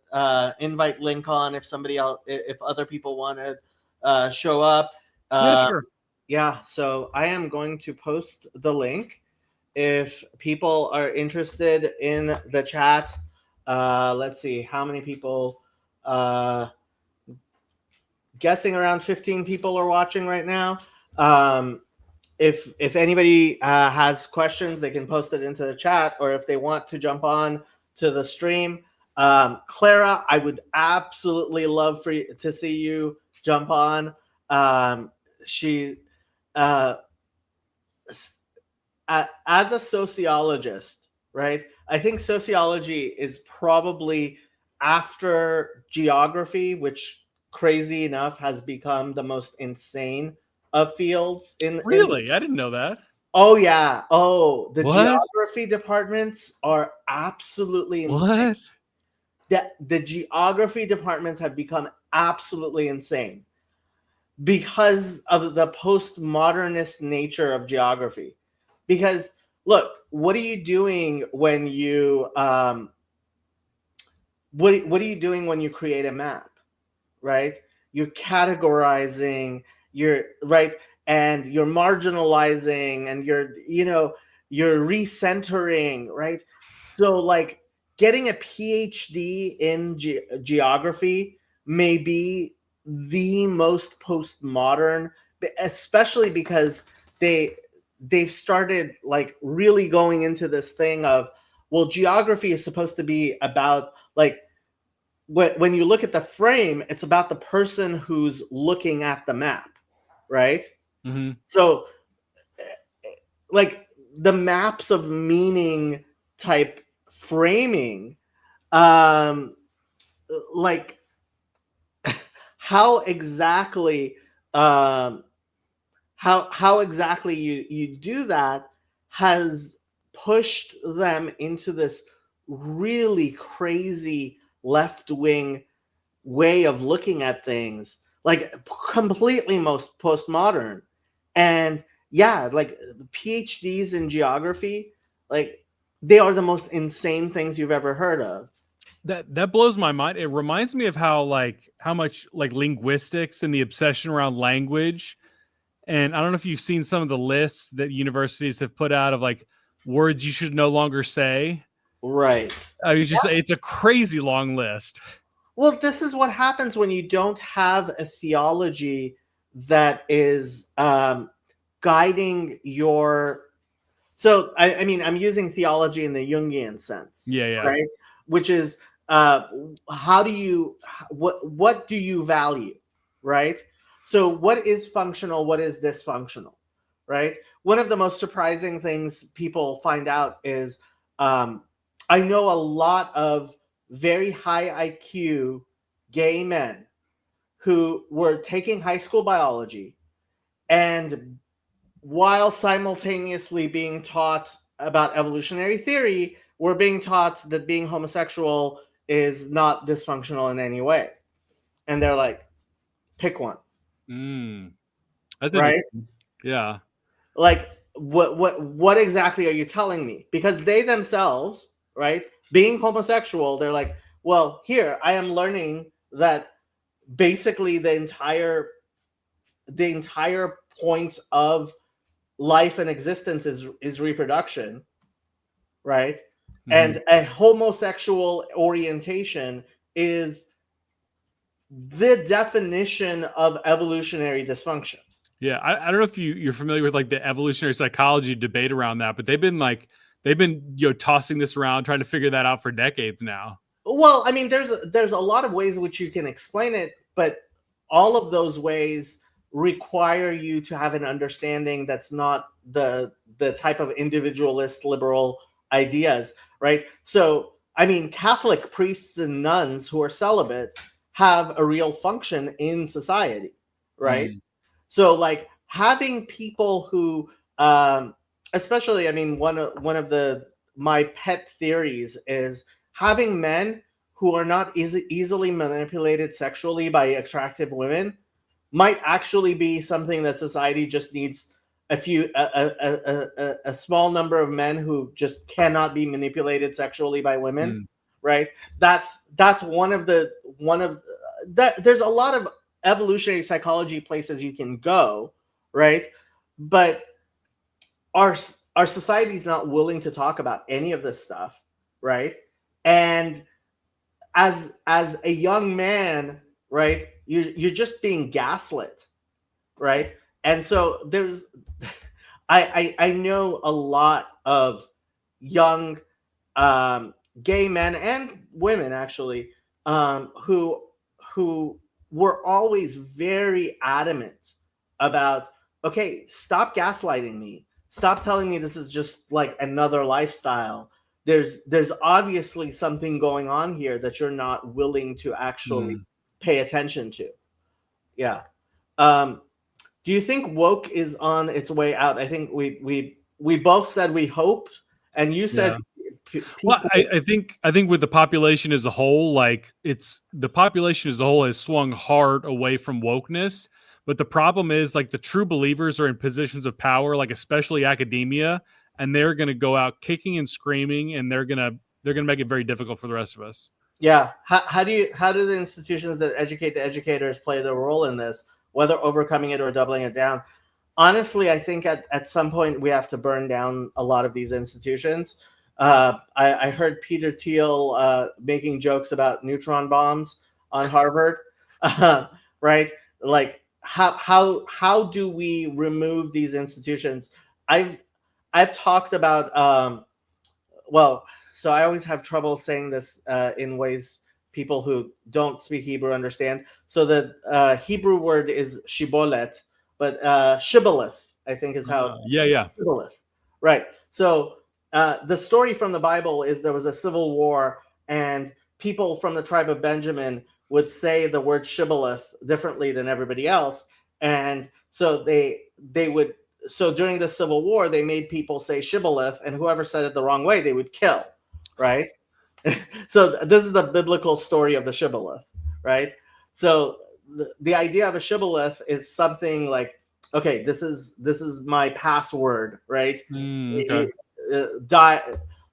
invite link on if somebody else, if other people want to show up. Yeah, sure. Yeah, so I am going to post the link. If people are interested in the chat, let's see how many people. Guessing around 15 people are watching right now. If anybody has questions, they can post it into the chat, or if they want to jump on to the stream. Clara, I would absolutely love for you to see you jump on. She, as a sociologist, right? I think sociology is probably, after geography, which crazy enough has become the most insane of fields in Really? I didn't know that. Oh yeah. Oh, the What? geography departments are absolutely insane. What? The geography departments have become absolutely insane because of the postmodernist nature of geography. Because look, what are you doing when you what are you doing when you create a map, right? You're categorizing, you're right, and you're marginalizing, and you're recentering, right? So like getting a PhD in geography may be the most postmodern, especially because they've started like really going into this thing of, well, geography is supposed to be about like, when you look at the frame, it's about the person who's looking at the map, right? Mm-hmm. So like the maps of meaning type framing, like how exactly how exactly you do that has pushed them into this really crazy left-wing way of looking at things, like completely most postmodern. And yeah, like PhDs in geography, like they are the most insane things you've ever heard of. That blows my mind. It reminds me of how much like linguistics and the obsession around language. And I don't know if you've seen some of the lists that universities have put out of like words you should no longer say. Right. I mean, it's a crazy long list. Well, this is what happens when you don't have a theology that is guiding your. So, I mean, I'm using theology in the Jungian sense, Yeah. right? Which is how do you what do you value, right? So, what is functional? What is dysfunctional, right? One of the most surprising things people find out is I know a lot of very high IQ gay men who were taking high school biology, and while simultaneously being taught about evolutionary theory, were being taught that being homosexual is not dysfunctional in any way. And they're like, pick one. That's right? Yeah. Like, what exactly are you telling me? Because they themselves, right, being homosexual, they're like, well, here I am learning that basically the entire point of life and existence is reproduction, right? Mm-hmm. And a homosexual orientation is the definition of evolutionary dysfunction. Yeah, I don't know if you're familiar with like the evolutionary psychology debate around that, but they've been tossing this around, trying to figure that out for decades now. Well, I mean, there's a lot of ways in which you can explain it, but all of those ways require you to have an understanding that's not the type of individualist liberal ideas, right? So, I mean, Catholic priests and nuns who are celibate have a real function in society, right? So like having people who, especially, I mean, one of the my pet theories is having men who are not easily manipulated sexually by attractive women might actually be something that society just needs a small number of men who just cannot be manipulated sexually by women, right? That's one of that. There's a lot of evolutionary psychology places you can go, right? But our our society is not willing to talk about any of this stuff, right? And as a young man, right, you're just being gaslit, right? And so there's I know a lot of young gay men and women actually, who were always very adamant about, okay, stop gaslighting me, stop telling me this is just like another lifestyle. There's obviously something going on here that you're not willing to actually pay attention to. Yeah. um do you think woke is on its way out? I think we both said we hope, and you said well, I think with the population as a whole, like the population as a whole has swung hard away from wokeness. But the problem is, like, the true believers are in positions of power, like especially academia, and they're going to go out kicking and screaming, and they're going to make it very difficult for the rest of us. Yeah. How do the institutions that educate the educators play their role in this, whether overcoming it or doubling it down? Honestly, I think at some point we have to burn down a lot of these institutions. I heard Peter Thiel making jokes about neutron bombs on Harvard, right? Like how do we remove these institutions? I've talked about well, so I always have trouble saying this in ways people who don't speak Hebrew understand. So the Hebrew word is shibolet, but shibboleth, I think, is how. Yeah. Shibboleth. Right. So the story from the Bible is there was a civil war, and people from the tribe of Benjamin would say the word shibboleth differently than everybody else, and so they would. So during the Civil War, they made people say shibboleth, and whoever said it the wrong way, they would kill. Right. So this is the biblical story of the shibboleth, right? So the idea of a shibboleth is something like, okay, this is my password, right? Okay.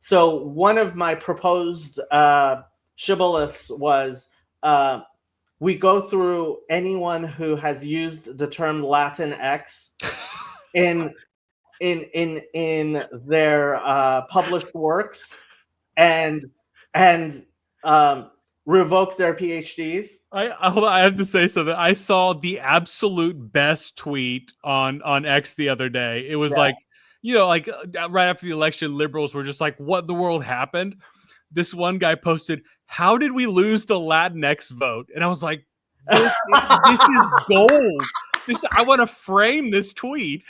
So one of my proposed shibboleths was, we go through anyone who has used the term Latin X in their published works, and revoke their PhDs. I have to say something. I saw the absolute best tweet on X the other day. It was like, like right after the election, liberals were just like, "What in the world happened?" This one guy posted, "How did we lose the Latinx vote?" And I was like, "This is gold. I want to frame this tweet."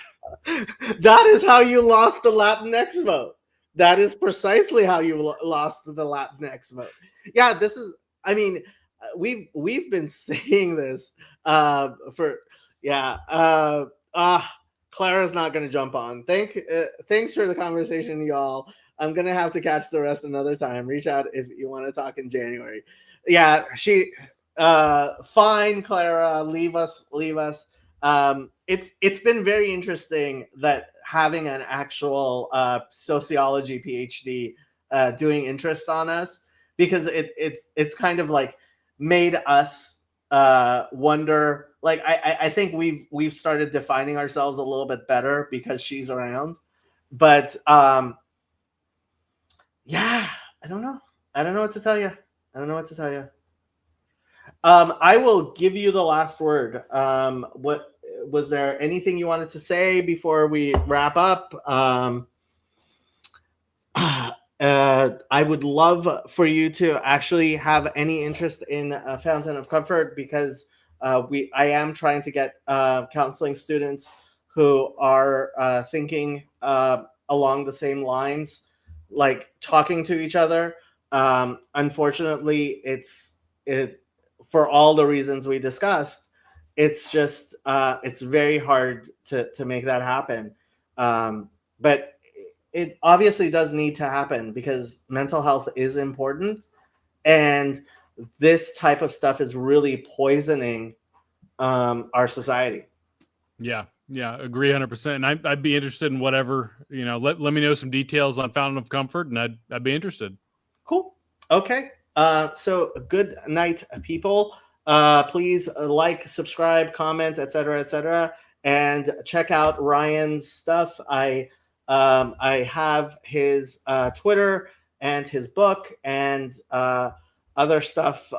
That is how you lost the Latinx vote. That is precisely how you lost the Latinx vote. Yeah, this is. I mean, we've been saying this for Clara's not going to jump on. Thanks for the conversation, y'all. I'm gonna have to catch the rest another time. Reach out if you want to talk in January. Yeah, fine, Clara. Leave us. It's been very interesting that having an actual sociology PhD doing interest on us, because it's kind of like made us wonder. Like I think we've started defining ourselves a little bit better because she's around. But yeah, I don't know what to tell you. I will give you the last word. What was there anything you wanted to say before we wrap up? I would love for you to actually have any interest in a Fountain of Comfort, because I am trying to get counseling students who are thinking along the same lines, like talking to each other. Unfortunately, it for all the reasons we discussed, it's just it's very hard to make that happen. But it obviously does need to happen because mental health is important, and this type of stuff is really poisoning our society. Yeah, agree 100%. And I'd be interested in whatever, let me know some details on Fountain of Comfort, and I'd be interested. Cool. Okay. So good night, people. Please like, subscribe, comment, etc., and check out Ryan's stuff. I have his Twitter and his book and other stuff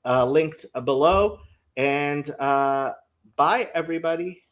linked below. And bye, everybody.